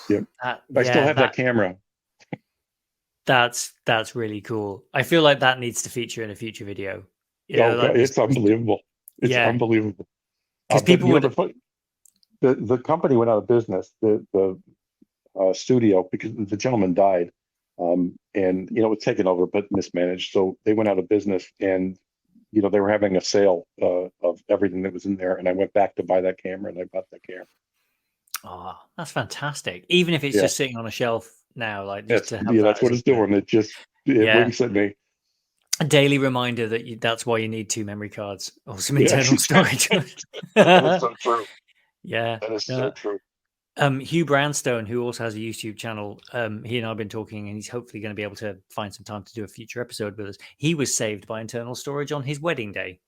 Yeah, I still Yeah, have that camera. that's really cool. I feel like that needs to feature in a future video. Oh God, Like it's unbelievable. It's yeah, unbelievable. because But people would. the company went out of business. The studio, because the gentleman died, and it was taken over but mismanaged. So they went out of business, and they were having a sale of everything that was in there. And I went back to buy that camera, and I bought that camera. Oh, that's fantastic. Even if it's Yeah, just sitting on a shelf now, like just to have that's that what as it's doing. It yeah, winks at me. a daily reminder that that's why you need 2 memory cards or some Yes, internal storage. that is so true. Yeah. That is so true. Hugh Brownstone, who also has a YouTube channel, he and I have been talking, and he's hopefully going to be able to find some time to do a future episode with us. He was saved by internal storage on his wedding day.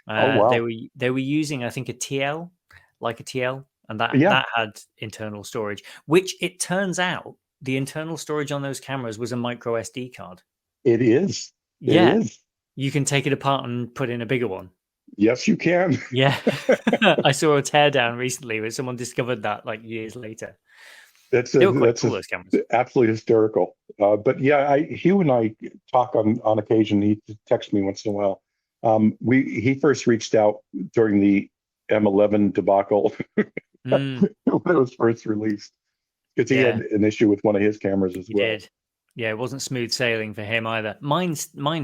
Oh They wow. were using, I think, a TL, like a TL, and Yeah, that had internal storage. Which it turns out the internal storage on those cameras was a micro SD card. it is. It Yeah, is. you can take it apart and put in a bigger one. Yes, you can. Yeah, I saw a teardown recently where someone discovered that like years later. That's They a, were quite that's cool, a, those cameras. absolutely hysterical. But yeah, Hugh and I talk on occasion. He texts me once in a while. He first reached out during the M11 debacle Mm, when it was first released, because he had yeah, an issue with one of his cameras as he well. did. Yeah, it wasn't smooth sailing for him either. Mine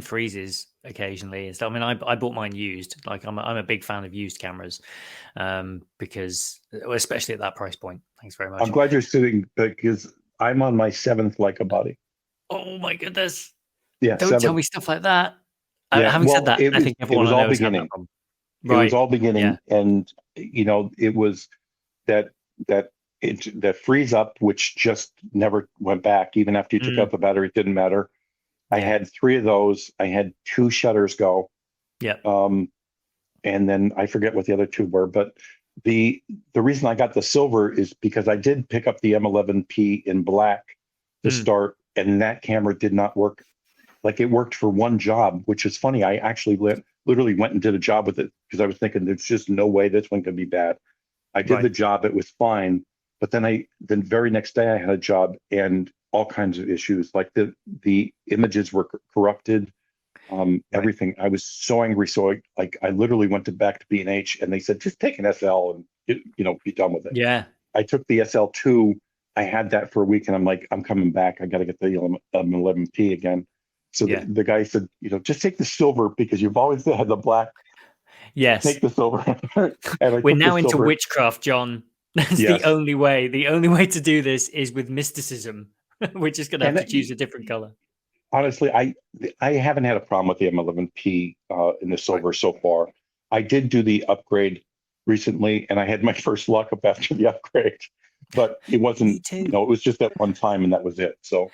freezes occasionally and stuff. I mean, I bought mine used. Like I'm a big fan of used cameras, because especially at that price point. Thanks very I'm much. glad you're sitting, because I'm on my seventh Leica body. Oh my goodness! Yeah, Don't tell seven. me stuff like that. Yeah. Having said Well, that, it I was think it everyone was I all know has had that beginning. problem. It was Right? all Yeah. beginning, and it was that that freeze up, which just never went back. Even after you took Mm, out the battery, it didn't matter. I yeah. had three of those. I had two shutters go, Yeah. um, and then I forget what the other two were. But the the reason I got the silver is because I did pick up the M11P in black to Mm, start, and that camera did not work. Like, it worked for one job, which is funny. I actually literally went and did a job with it because I was thinking there's just no way this one could be bad. I did the right. job, it was fine, but then very next day I had a job and all kinds of issues. Like, the images were corrupted, Right. everything. I was so angry, so I literally went back to B&H, and they said, just take an SL and be done with it. Yeah. I took the SL2. I had that for a week, and I'm like, I'm coming back. I got to get the 11P again. So Yeah. the guy said, just take the silver because you've always had the black. Yes. Take the silver, and I We're took the now into silver. witchcraft, John. That's the Yes, only way. The only way to do this is with mysticism. We're just going to have and to choose a different color. honestly, I haven't had a problem with the M11P in the Right. silver so far. I did do the upgrade recently, and I had my first lock up after the upgrade, but it Me wasn't. too. It was just that one time, and that was it. So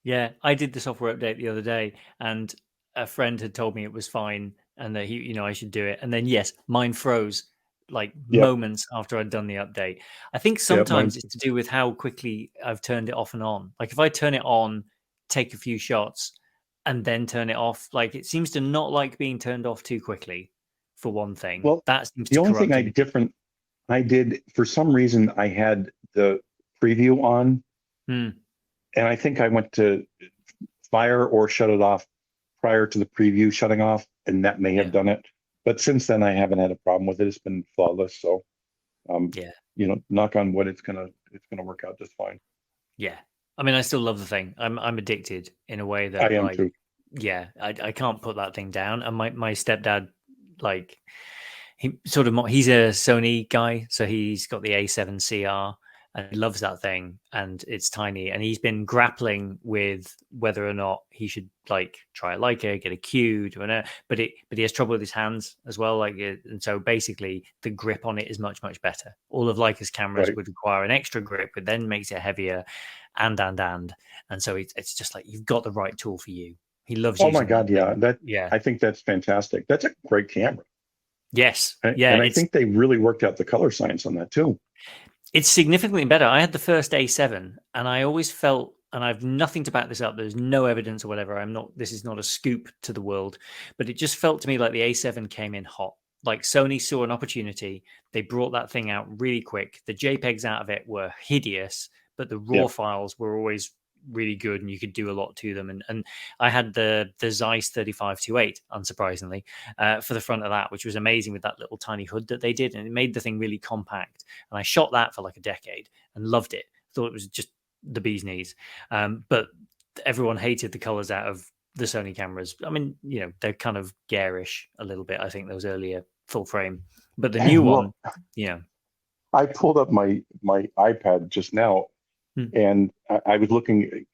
Yeah, I did the software update the other day, and a friend had told me it was fine and that I should do it. And then yes, mine froze like yep, moments after I'd done the update. I think yep, mine. sometimes it's to do with how quickly I've turned it off and on. Like if I turn it on, take a few shots, and then turn it off, like it seems to not like being turned off too quickly, for one thing. Well, That seems the to only thing corrupt I images. different I did, for some reason, I had the preview on, Hmm. and I think I went to fire or shut it off prior to the preview shutting off, and that may have Yeah. done it. But since then, I haven't had a problem with it. It's been flawless. So, Yeah. knock on wood, it's gonna work out just fine. Yeah. I mean, I still love the thing. I'm addicted in a way I that, am like, too. yeah, I can't put that thing down. And my stepdad, like, he's a Sony guy, so he's got the A7CR and he loves that thing, and it's tiny. And he's been grappling with whether or not he should like try a Leica, get a Q, do an, but he has trouble with his hands as well. Like, and so basically the grip on it is much better. All of Leica's cameras Right. would require an extra grip, but then makes it heavier, and so it's just like you've got the right tool for you. He loves Oh my using that God, yeah. thing. Yeah. I think that's fantastic. That's a great camera. Yes. And Yeah. and I think they really worked out the color science on that too. It's significantly better. I had the first A7, and I always felt, and I've nothing to back this up. There's no evidence or whatever. This is not a scoop to the world, but it just felt to me like the A7 came in hot. Like Sony saw an opportunity. They brought that thing out really quick. The JPEGs out of it were hideous, but the Yeah. raw files were always really good, and you could do a lot to them. And I had the Zeiss 3528, unsurprisingly, for the front of that, which was amazing with that little tiny hood that they did, and it made the thing really compact. And I shot that for like a decade and loved it. Thought it was just the bee's knees. But everyone hated the colors out of the Sony cameras. I mean, they're kind of garish a little bit. I think those earlier full frame, but the new Well, one, yeah. I pulled up my iPad just now, Hmm. and I was looking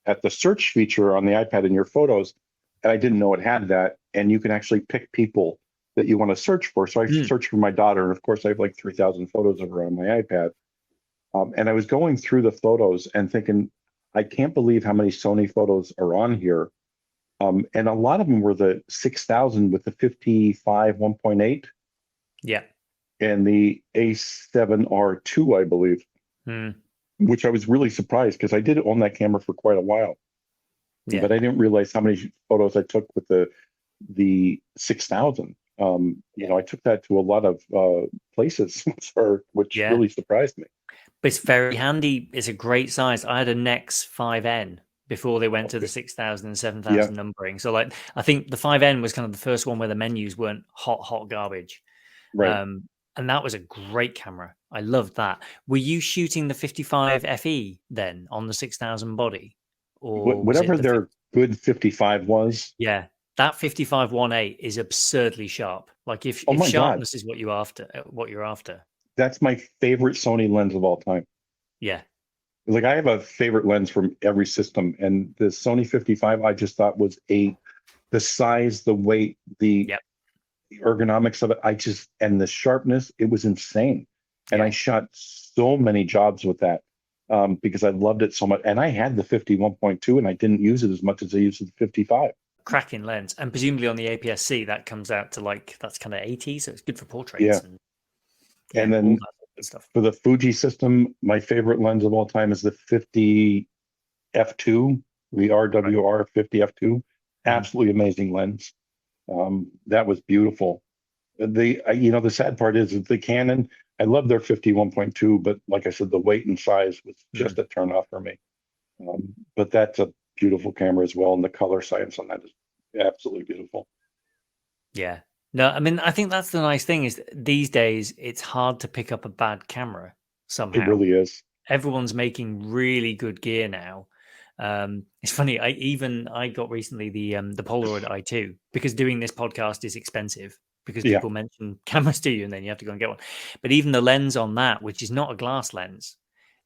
at the search feature on the iPad in your photos, and I didn't know it had that. And you can actually pick people that you want to search for. So I Hmm. searched for my daughter, and of course, I have like 3,000 photos of her on my iPad. And I was going through the photos and thinking, I can't believe how many Sony photos are on here. And a lot of them were the 6,000 with the 55 1.8 Yeah. and the A7R2, I believe, Hmm. which I was really surprised because I did own that camera for quite a while, Yeah. but I didn't realize how many photos I took with the 6,000. I took that to a lot of places, which Yeah. really surprised me. But it's very handy. It's a great size. I had a Nex 5N before they went to the 6,000 and Yeah, 7,000 numbering. So, like, I think the 5N was kind of the first one where the menus weren't hot garbage. right. And that was a great camera. I loved that. Were you shooting the 55 FE then on the 6,000 body? Or was it Whatever the their good 55 was. yeah, that 55 1.8 is absurdly sharp. Like if Oh if my God, sharpness is what you're after. that's my favorite Sony lens of all time. Yeah. Like I have a favorite lens from every system, and the Sony 55 I just thought was the size, the weight, the Yep. ergonomics of it. And the sharpness, it was insane. And I Yeah. shot so many jobs with that because I loved it so much. And I had the 51.2 and I didn't use it as much as I used the 55. Cracking lens. And presumably on the APS-C that comes out to like that's kind of 80, so it's good for Yeah. portraits and And all then that good stuff. for the Fuji system, my favorite lens of all time is the 50 F2, the RWR 50 F2. Absolutely amazing lens. That was beautiful. The sad part is that the Canon, I love their 51.2, but like I said, the weight and size was just a turn off for me. But that's a beautiful camera as well, and the color science on that is absolutely beautiful. Yeah. No, I mean, I think that's the nice thing is these days it's hard to pick up a bad camera It somehow. really is. Everyone's making really good gear now. It's funny. I got recently the Polaroid i2 because doing this podcast is expensive because Yeah. people mention cameras to you and then you have to go and get one. But even the lens on that, which is not a glass lens,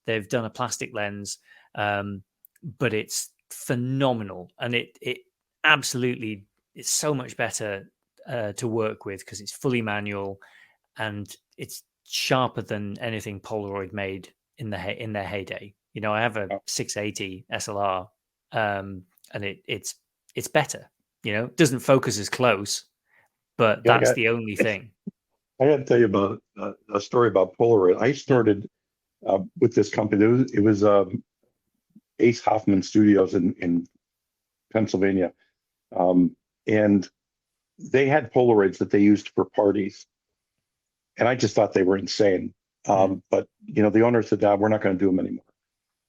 they've done a plastic lens, but it's phenomenal and it absolutely it's so much better to work with because it's fully manual and it's sharper than anything Polaroid made in their heyday. I have a 680 SLR, and it's better. It doesn't focus as close, but Yeah, that's the only thing. I got to tell you about a story about Polaroid. I started with this company. It was Ace Hoffman Studios in Pennsylvania, and they had Polaroids that they used for parties, and I just thought they were insane. But the owner said, "We're not going to do them anymore."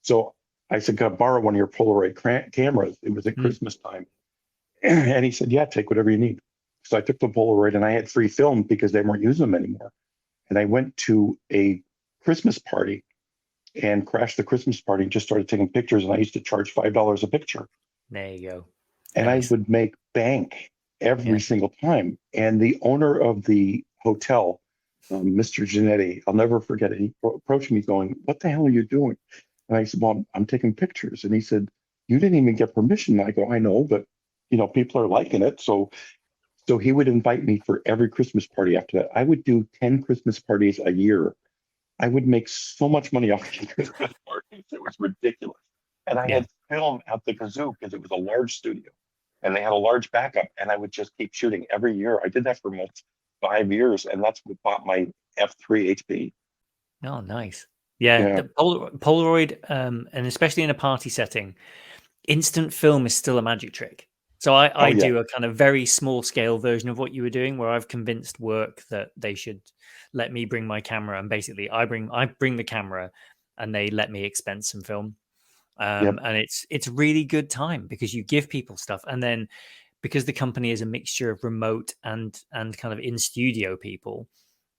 So I said, "Can I borrow one of your Polaroid cameras?" It was at Mm. Christmas time. And he said, "Yeah, take whatever you need." So I took the Polaroid and I had free film because they weren't using them anymore. And I went to a Christmas party and crashed the Christmas party and just started taking pictures. And I used to charge $5 a picture. There you go. And I Nice. would make bank every Yeah. single time. And the owner of the hotel, Mr. Genetti, I'll never forget it. He approached me going, "What the hell are you doing?" And I said, "Well, I'm taking pictures." And he said, "You didn't even get permission." And I go, "I know, but people are liking it." So he would invite me for every Christmas party after that. I would do 10 Christmas parties a year. I would make so much money off of Christmas parties. It was ridiculous. And I Yeah. had film at the kazoo because it was a large studio and they had a large backup. And I would just keep shooting every year. I did that for almost 5 years. And that's what bought my F3 HP. Oh, nice. Yeah. Yeah. The Polaroid, and especially in a party setting, instant film is still a magic trick. So Oh, I yeah. do a kind of very small scale version of what you were doing, where I've convinced work that they should let me bring my camera, and basically I bring the camera, and they let me expense some film. Yep. And it's really good time because you give people stuff, and then because the company is a mixture of remote and kind of in studio people,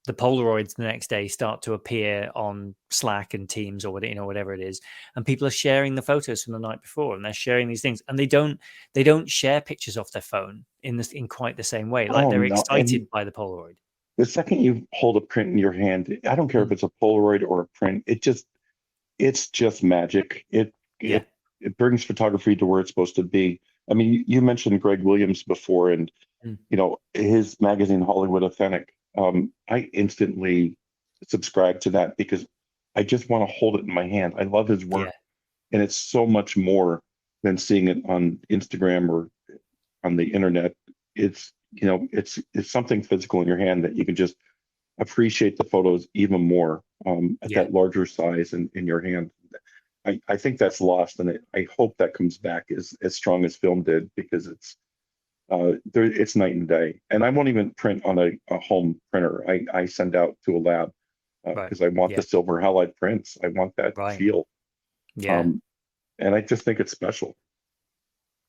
the Polaroids the next day start to appear on Slack and Teams or whatever it is, and people are sharing the photos from the night before, and they're sharing these things, and they don't share pictures off their phone in quite the same way. Like Oh, they're no. And excited by the Polaroid. the second you hold a print in your hand, I don't care if Mm, it's a Polaroid or a print, it's just magic. yeah. It brings photography to where it's supposed to be. I mean, you mentioned Greg Williams before, and Mm, his magazine Hollywood Authentic. I instantly subscribe to that because I just want to hold it in my hand. I love his yeah. work, and it's so much more than seeing it on Instagram or on the internet. It's something physical in your hand that you can just appreciate the photos even more at Yeah. that larger size in your hand. I think that's lost, and I hope that comes back as strong as film did because it's night and day. And I won't even print on a home printer. I send out to a lab Right. because I want the Yeah. silver halide prints. I want that Right. feel, Yeah. um, and I just think it's special.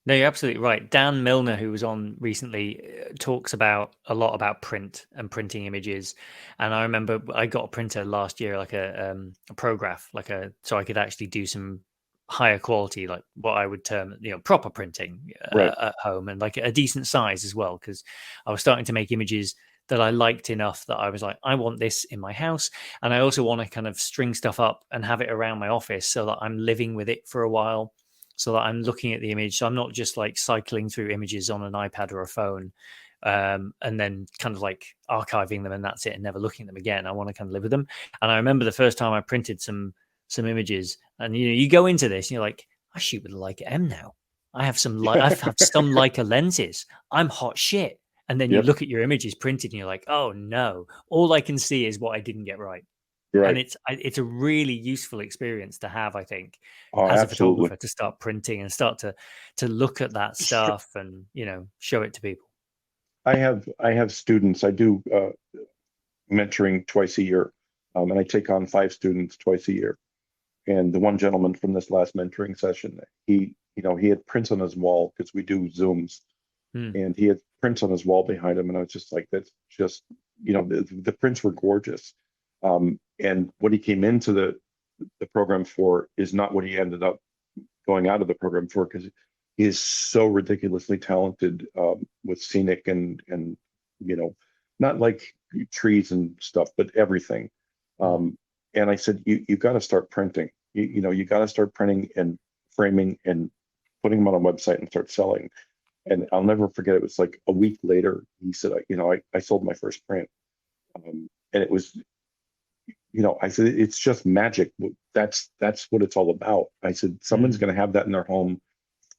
No, you're absolutely right. Dan Milner, who was on recently, talks about a lot about print and printing images. And I remember I got a printer last year, like a Prograph, so I could actually do some higher quality, like what I would term, proper printing Right. at home, and like a decent size as well, because I was starting to make images that I liked enough that I was like, I want this in my house, and I also want to kind of string stuff up and have it around my office so that I'm living with it for a while, so that I'm looking at the image. So I'm not just like cycling through images on an iPad or a phone, and then kind of like archiving them and that's it and never looking at them again. I want to kind of live with them. And I remember the first time I printed some images, and you go into this and you're like, I shoot with a Leica M now. I've have some Leica lenses. I'm hot shit. And then you Yep. look at your images printed and you're like, oh no, all I can see is what I didn't get right. And Right. it's a really useful experience to have, I think, Oh, as a absolutely. photographer, to start printing and start to look at that stuff and show it to people. I have students. I do mentoring twice a year, and I take on 5 students twice a year. And the one gentleman from this last mentoring session, he had prints on his wall because we do Zooms, Hmm. and he had prints on his wall behind him, and I was just like, that's just, the prints were gorgeous. And what he came into the program for is not what he ended up going out of the program for because he is so ridiculously talented with scenic and you know not like trees and stuff, but everything. Hmm. And I said, you got to start printing. You got to start printing and framing and putting them on a website and start selling. And I'll never forget. It was like a week later. He said, I sold my first print, and it was I said, it's just magic. That's what it's all about. I said, someone's Hmm. going to have that in their home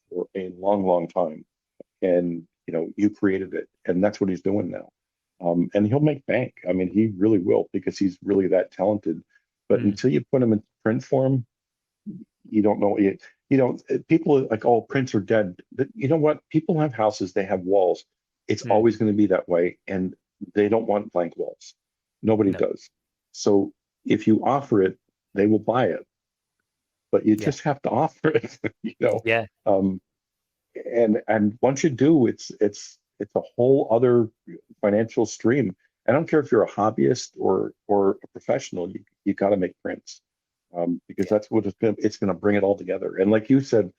for a long, long time. And, you created it. And that's what he's doing now. And he'll make bank. I mean, he really will because he's really that talented. But Hmm. until you put him in print form, you don't know. People are like, oh, prints are dead. But you know what? People have houses, they have walls. It's Hmm. always going to be that way. And they don't want blank walls. Nobody No. does. So if you offer it, they will buy it. but you Yeah. just have to offer it, you know. Yeah. Um, and once you do, it's a whole other financial stream. I don't care if you're a hobbyist or a professional, you got to make prints, because Yeah. that's what it's going to bring it all together. And like you said,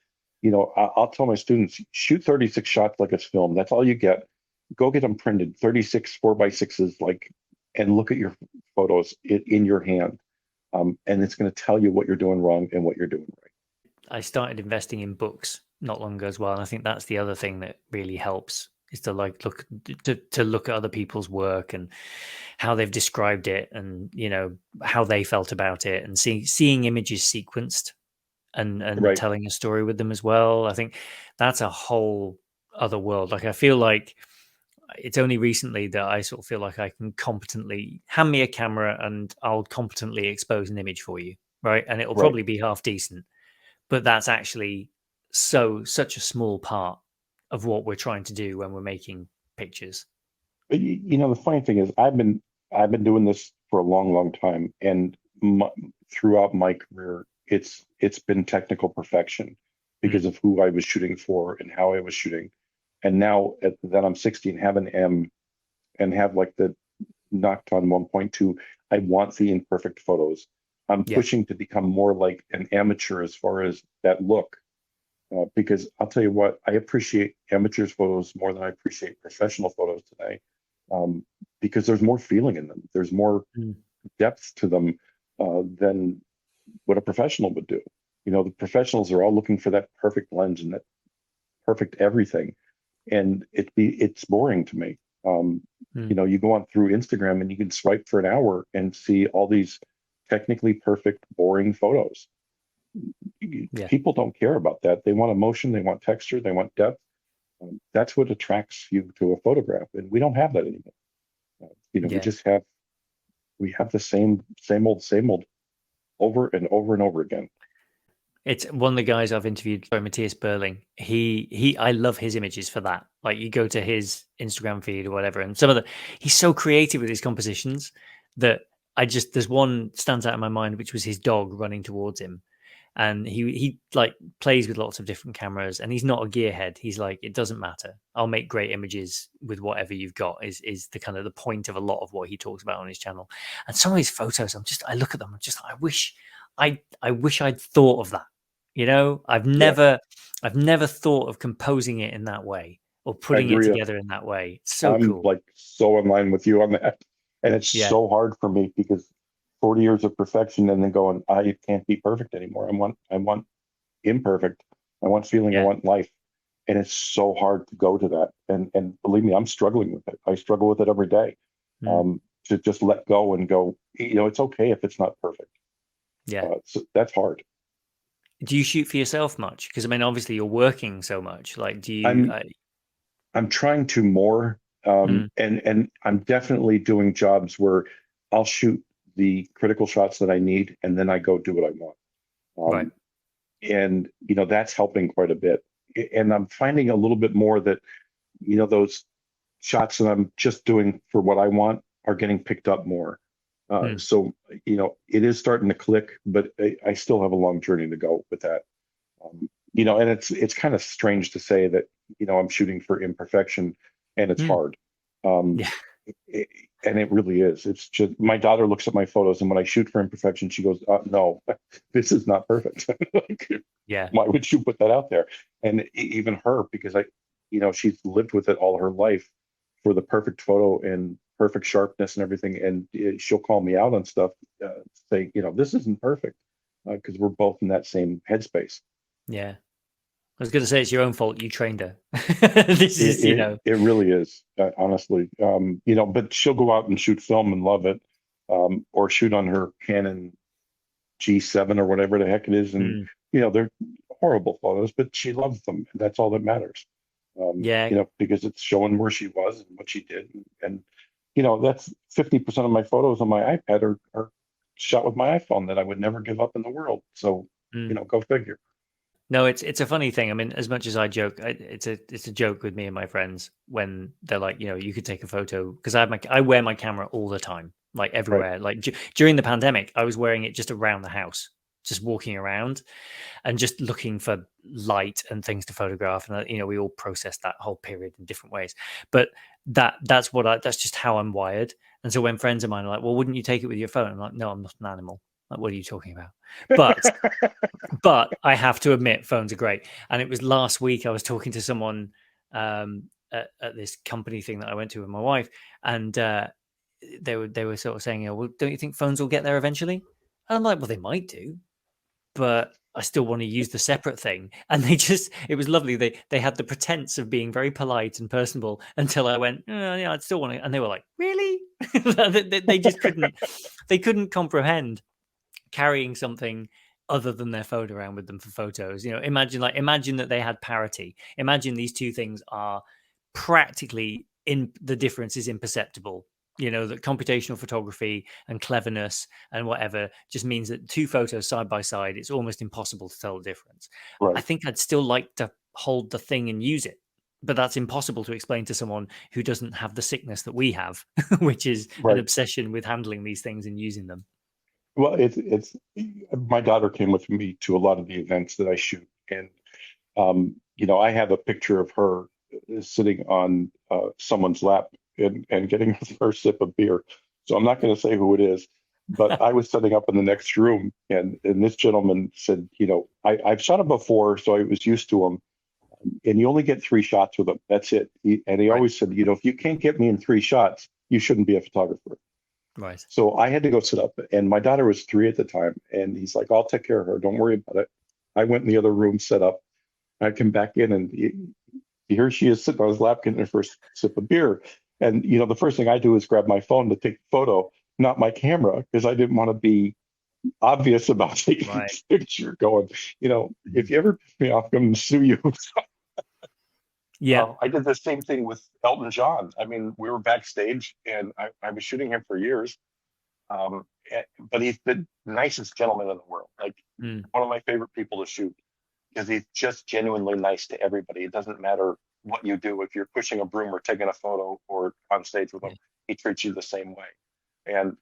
I'll tell my students, shoot 36 shots like it's film. That's all you get. Go get them printed, 36 4x6s, like, and look at your photos in your hand. And it's going to tell you what you're doing wrong and what you're doing right. I started investing in books not long ago as well, and I think that's the other thing that really helps is to like look at other people's work and how they've described it, and how they felt about it, and seeing images sequenced and Right. telling a story with them as well. I think that's a whole other world. Like I feel like it's only recently that I sort of feel like I can competently hand me a camera and I'll competently expose an image for you, right? And it'll Right. probably be half decent, but that's actually such a small part of what we're trying to do when we're making pictures. But the funny thing is, I've been doing this for a long, long time, and throughout my career, it's been technical perfection because Mm, of who I was shooting for and how I was shooting. And now that I'm 60 and have an M and have like the Nocton 1.2, I want the imperfect photos. I'm yeah, pushing to become more like an amateur as far as that look. Because I'll tell you what, I appreciate amateurs photos more than I appreciate professional photos today, um, because there's more feeling in them. There's more mm, depth to them than what a professional would do. The professionals are all looking for that perfect lens and that perfect everything, and it's boring to me. Um, mm, you go on through Instagram and you can swipe for an hour and see all these technically perfect, boring photos. yeah, People don't care about that. They want emotion, they want texture, they want depth. That's what attracts you to a photograph, and we don't have that anymore. We yeah. just have the same old over and over and over again. It's one of the guys I've interviewed, sorry, Matthias Berling. I love his images for that. Like you go to his Instagram feed or whatever, and he's so creative with his compositions that there's one stands out in my mind, which was his dog running towards him, and he like plays with lots of different cameras, and he's not a gearhead. He's like, it doesn't matter. I'll make great images with whatever you've got. Is the kind of the point of a lot of what he talks about on his channel, and some of his photos. I look at them, I wish I'd thought of that. I've Yeah, never thought of composing it in that way or I putting it agree. together in that way. It's so I'm cool. like so in line with you on that. And it's Yeah, so hard for me because 40 years of perfection and then going, I can't be perfect anymore. I want imperfect. I want feeling, I yeah. want life. And it's so hard to go to that. And believe me, I'm struggling with it. I struggle with it every day. Mm, To just let go and go, it's okay if it's not perfect. yeah. So that's hard. Do you shoot for yourself much? Because I mean, obviously you're working so much. Like, do you? I'm I'm trying to more, Mm, and I'm definitely doing jobs where I'll shoot the critical shots that I need, and then I go do what I want. right. And that's helping quite a bit. And I'm finding a little bit more that those shots that I'm just doing for what I want are getting picked up more. Mm, So it is starting to click, but I still have a long journey to go with that. And it's kind of strange to say that I'm shooting for imperfection, and it's mm, hard. Um, yeah, it, and it really is. It's just my daughter looks at my photos, and when I shoot for imperfection, she goes, "No, this is not perfect. Like, yeah, why would you put that out there?" And even her, because she's lived with it all her life for the perfect photo and perfect sharpness and everything, and she'll call me out on stuff, say, this isn't perfect, because we're both in that same headspace. yeah. I was going to say it's your own fault. You trained her. This It is, it really is, honestly. But she'll go out and shoot film and love it, or shoot on her Canon G7 or whatever the heck it is, and mm, they're horrible photos, but she loves them. And that's all that matters. yeah, Because it's showing where she was and what she did, and that's 50% of my photos on my iPad are shot with my iPhone that I would never give up in the world. So, mm. go figure. No, it's a funny thing. I mean, as much as I joke, it's a joke with me and my friends when they're like, you could take a photo because I wear my camera all the time, like Right. everywhere. Like during the pandemic, I was wearing it just around the house just walking around and just looking for light and things to photograph. And we all process that whole period in different ways. But that's just how I'm wired. And so when friends of mine are like, "Well, wouldn't you take it with your phone?" I'm like, "No, I'm not an animal. Like, what are you talking about?" But I have to admit, phones are great. And it was last week I was talking to someone at this company thing that I went to with my wife, and they were sort of saying, "Well, don't you think phones will get there eventually?" And I'm like, "Well, they might do, but I still want to use the separate thing." And it was lovely. They had the pretense of being very polite and personable until I went, "Yeah, I'd still want to." And they were like, "Really?" They just couldn't comprehend carrying something other than their phone around with them for photos. Imagine that they had parity. Imagine these two things are practically the difference is imperceptible. That computational photography and cleverness and whatever just means that two photos side by side, it's almost impossible to tell the difference. I think I'd still like to hold the thing and use it, but that's impossible to explain to someone who doesn't have the sickness that we have, which is an obsession with handling these things and using them. Well, it's my daughter came with me to a lot of the events that I shoot, and I have a picture of her sitting on someone's lap and getting her first sip of beer. So I'm not going to say who it is, but I was setting up in the next room, and this gentleman said, I've shot him before, so I was used to him, and you only get 3 shots with him. That's it. He always said, if you can't get me in 3 shots, you shouldn't be a photographer. Right. So I had to go sit up, and my daughter was 3 at the time, and he's like, "I'll take care of her. Don't worry about it." I went in the other room, set up. I come back in, and here she is sitting on his lap getting her first sip of beer. And the first thing I do is grab my phone to take a photo, not my camera, because I didn't want to be obvious about taking this picture. Going, if you ever piss me off, I'm going to sue you. Yeah. I did the same thing with Elton John. I mean, we were backstage, and I was shooting him for years. But he's the nicest gentleman in the world. Like one of my favorite people to shoot, because he's just genuinely nice to everybody. It doesn't matter what you do. If you're pushing a broom or taking a photo or on stage with him, he treats you the same way. And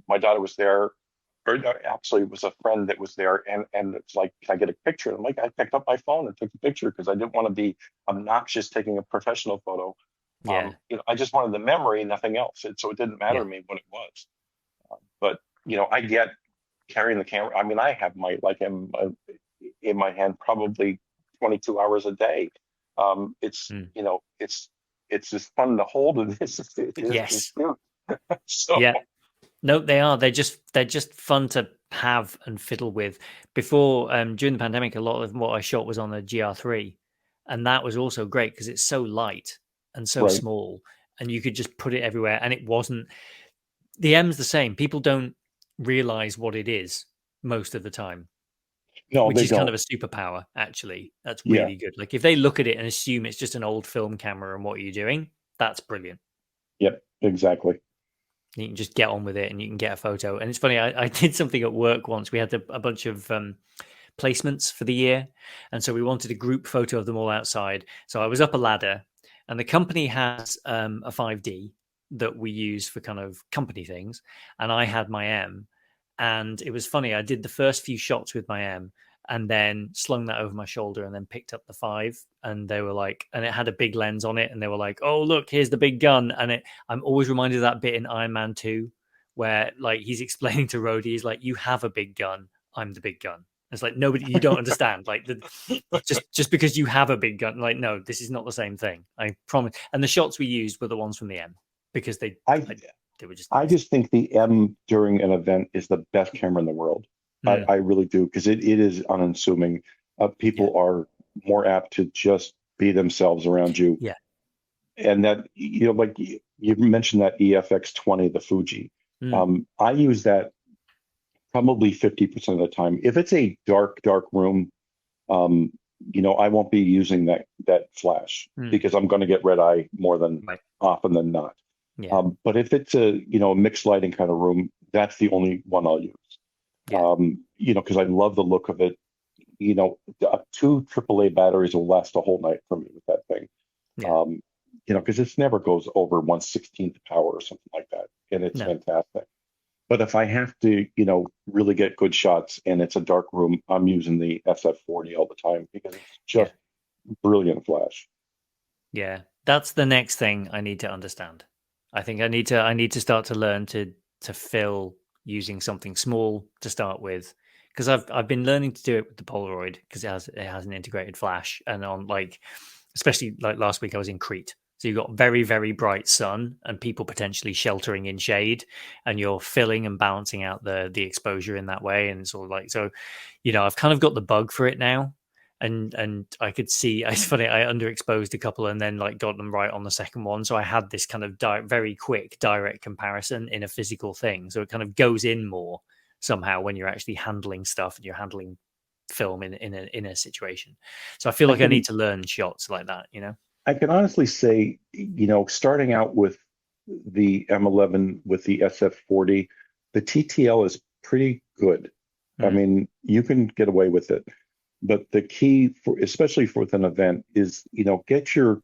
my daughter was there, or actually it was a friend that was there, and it's like, "Can I get a picture?" And I'm like, I picked up my phone and took the picture because I didn't want to be obnoxious taking a professional photo. Yeah. I just wanted the memory, nothing else. And so it didn't matter to me what it was. But I get carrying the camera. I mean, I have my in my hand probably 22 hours a day. It's it's just fun to hold, and Yes. So yeah. No, they are. They're just fun to have and fiddle with. Before, during the pandemic, a lot of what I shot was on a GR3, and that was also great because it's so light and so small, and you could just put it everywhere. And it wasn't. The M's the same. People don't realize what it is most of the time. No, which they is don't. kind of a superpower, actually. That's really good. Like if they look at it and assume it's just an old film camera and what you're doing, that's brilliant. Yep, exactly. You can just get on with it and you can get a photo. And it's funny, I did something at work once. We had a bunch of placements for the year. And so we wanted a group photo of them all outside. So I was up a ladder, and the company has a 5D that we use for kind of company things. And I had my M. And it was funny. I did the first few shots with my M and then slung that over my shoulder and then picked up the 5. And they were like, and it had a big lens on it. And they were like, "Oh, look, here's the big gun." And I'm always reminded of that bit in Iron Man 2 where like he's explaining to Rhodey, he's like, "You have a big gun. I'm the big gun." It's like, nobody, you don't understand. Like just because you have a big gun, like, no, this is not the same thing. I promise. And the shots we used were the ones from the M because they were just nice. I just think the M during an event is the best camera in the world. I really do, because it is unassuming. People are more apt to just be themselves around you. Yeah. And that, like you mentioned that EFX20, the Fuji. I use that probably 50% of the time. If it's a dark room, I won't be using that flash because I'm going to get red eye more than often than not. Yeah. But if it's a mixed lighting kind of room, that's the only one I'll use. Because I love the look of it. 2 AAA batteries will last a whole night for me with that thing. Because it never goes over 1/16 power or something like that, and it's fantastic. But if I have to, really get good shots and it's a dark room, I'm using the SF40 all the time because it's Yeah. just brilliant flash. Yeah. That's the next thing I need to understand. I think I need to start to learn to fill using something small to start with, because I've been learning to do it with the Polaroid because it has an integrated flash, and on like, especially like last week I was in Crete. So you've got very, very bright sun and people potentially sheltering in shade, and you're filling and balancing out the exposure in that way. And sort of like, so, I've kind of got the bug for it now. And I could see, it's funny, I underexposed a couple and then like got them right on the second one. So I had this kind of very quick direct comparison in a physical thing. So it kind of goes in more somehow when you're actually handling stuff and you're handling film in a situation. So I feel I like I need can to learn shots like that. I can honestly say, starting out with the M11 with the SF40, the TTL is pretty good. I Mm, mean, you can get away with it. But the key for, especially for an event, is get your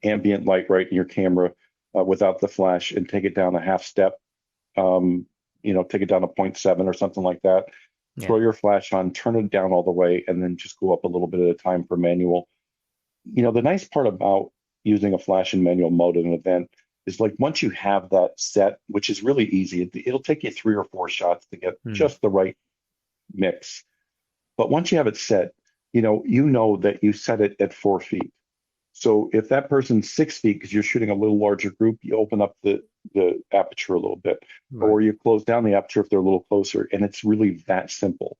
ambient light right in your camera without the flash and take it down a half step. Um, take it down to 0.7 or something like that. yeah. Throw your flash on, turn it down all the way, and then just go up a little bit at a time for manual. The nice part about using a flash in manual mode in an event is like once you have that set, which is really easy, it'll take you 3 or 4 shots to get Mm, just the right mix. But once you have it set, you know that you set it at 4 feet. So if that person's 6 feet because you're shooting a little larger group, you open up the aperture a little bit, right. or you close down the aperture if they're a little closer, and it's really that simple.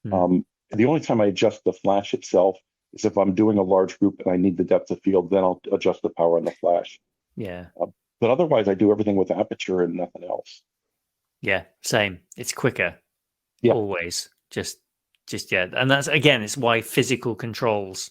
Mm, The only time I adjust the flash itself is if I'm doing a large group and I need the depth of field, then I'll adjust the power on the flash. yeah. Uh, but otherwise, I do everything with aperture and nothing else. Yeah. Same. It's quicker Yeah. always. Just yeah. And that's again, it's why physical controls,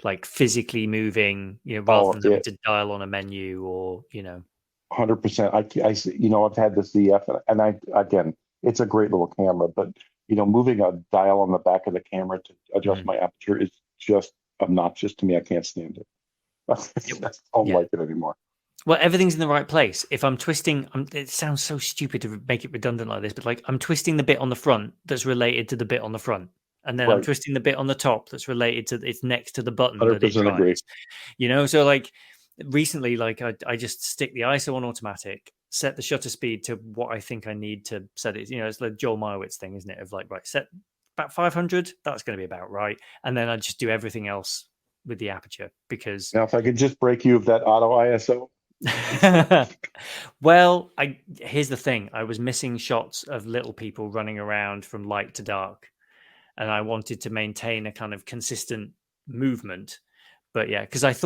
like physically moving, rather Oh, than having it to dial on a menu or 100%. I've had the ZF, and again, it's a great little camera, but moving a dial on the back of the camera to adjust Mm. my aperture is just obnoxious to me. I can't stand it. Yep. I don't Yeah. like it anymore. Well, everything's in the right place. If I'm twisting, it sounds so stupid to make it redundant like this, but like I'm twisting the bit on the front that's related to the bit on the front, and then I'm Right. twisting the bit on the top that's related to it's next to the button that it 100% agree. drives. So like recently, like I just stick the ISO on automatic, set the shutter speed to what I think I need to set it. It's the Joel Meyerowitz thing, isn't it? Of like, right, set about 500. That's going to be about right, and then I just do everything else with the aperture because Now, if I could just break you of that auto ISO. well, here's the thing. I was missing shots of little people running around from light to dark, and I wanted to maintain a kind of consistent movement. But yeah, because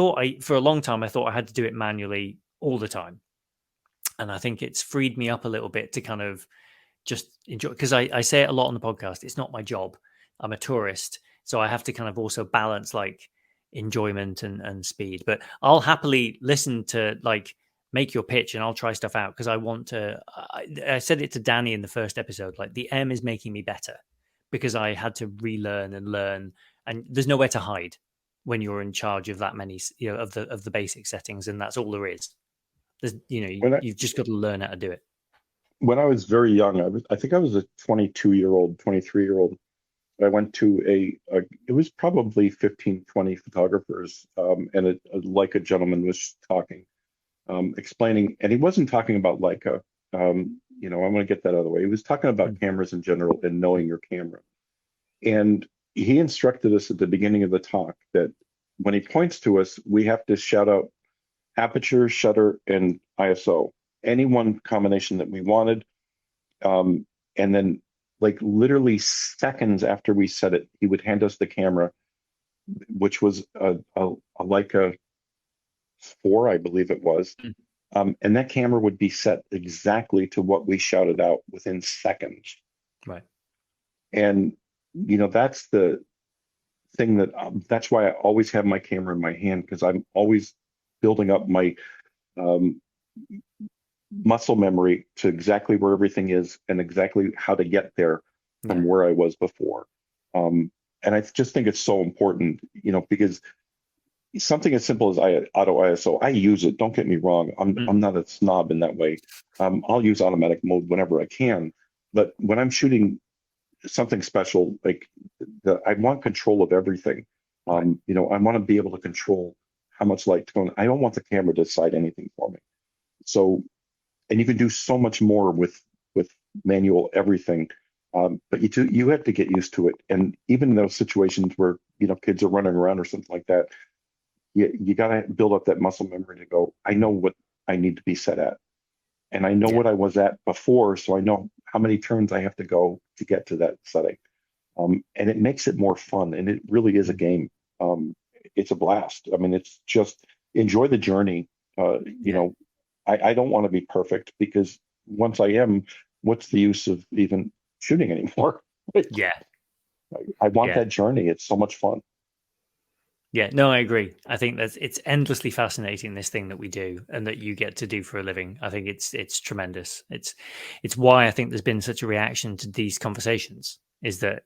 for a long time I thought I had to do it manually all the time, and I think it's freed me up a little bit to kind of just enjoy. Because I say it a lot on the podcast. It's not my job. I'm a tourist, so I have to kind of also balance like enjoyment and speed. But I'll happily listen to like make your pitch, and I'll try stuff out because I want to. I said it to Danny in the first episode. Like the M is making me better because I had to relearn and learn, and there's nowhere to hide when you're in charge of that many, of the basic settings, and that's all there is. There's, When I you've just got to learn how to do it. when I was very young, I think I was a 22-year-old, 23-year-old. I went to it was probably 15, 20 photographers, and like a gentleman was talking, explaining, and he wasn't talking about Leica. I'm going to get that out of the way. He was talking about Mm. cameras in general and knowing your camera. And he instructed us at the beginning of the talk that when he points to us, we have to shout out aperture, shutter, and ISO, any one combination that we wanted. And then, like literally seconds after we said it, he would hand us the camera, which was a Leica 4, I believe it was. Mm. And that camera would be set exactly to what we shouted out within seconds. Right. And, that's the thing that's why I always have my camera in my hand because I'm always building up my um, muscle memory to exactly where everything is and exactly how to get there from Yeah. where I was before. And I just think it's so important, because something as simple as auto ISO. I use it. Don't get me wrong. Mm, I'm not a snob in that way. I'll use automatic mode whenever I can. But when I'm shooting something special, like I want control of everything. right. I want to be able to control how much light to go in. I don't want the camera to decide anything for me. So, and you can do so much more with manual everything. But you have to get used to it. And even in those situations where kids are running around or something like that, you got to build up that muscle memory to go, I know what I need to be set at. And I know Yeah. what I was at before, so I know how many turns I have to go to get to that setting. And it makes it more fun, and it really is a game. It's a blast. I mean, it's just enjoy the journey. Yeah. I don't want to be perfect because once I am, what's the use of even shooting anymore? Yeah. I want Yeah. that journey. It's so much fun. Yeah, no, I agree. I think that it's endlessly fascinating, this thing that we do and that you get to do for a living. I think it's tremendous. It's why I think there's been such a reaction to these conversations, is that,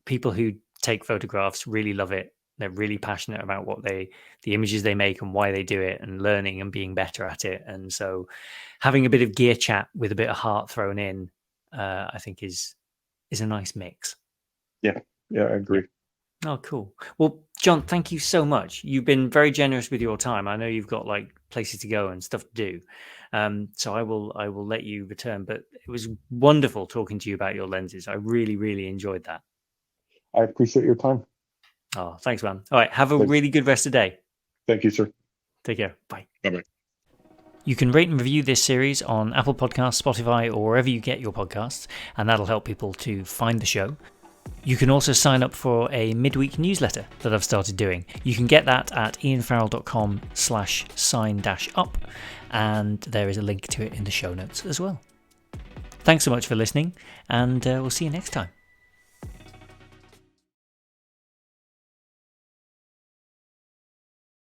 people who take photographs really love it. They're really passionate about the images they make and why they do it, and learning and being better at it. And so having a bit of gear chat with a bit of heart thrown in, I think is a nice mix. Yeah, yeah, I Yeah. agree. Oh, cool. Well, John, thank you so much. You've been very generous with your time. I know you've got like places to go and stuff to do. So I will let you return. But it was wonderful talking to you about your lenses. I really, really enjoyed that. I appreciate your time. Oh, thanks, man. All right. Have a Thanks. really good rest of the day. Thank you, sir. Take care. Bye. Bye-bye. You can rate and review this series on Apple Podcasts, Spotify, or wherever you get your podcasts, and that'll help people to find the show. You can also sign up for a midweek newsletter that I've started doing. You can get that at ianfarrell.com/sign-up, and there is a link to it in the show notes as well. Thanks so much for listening, and we'll see you next time.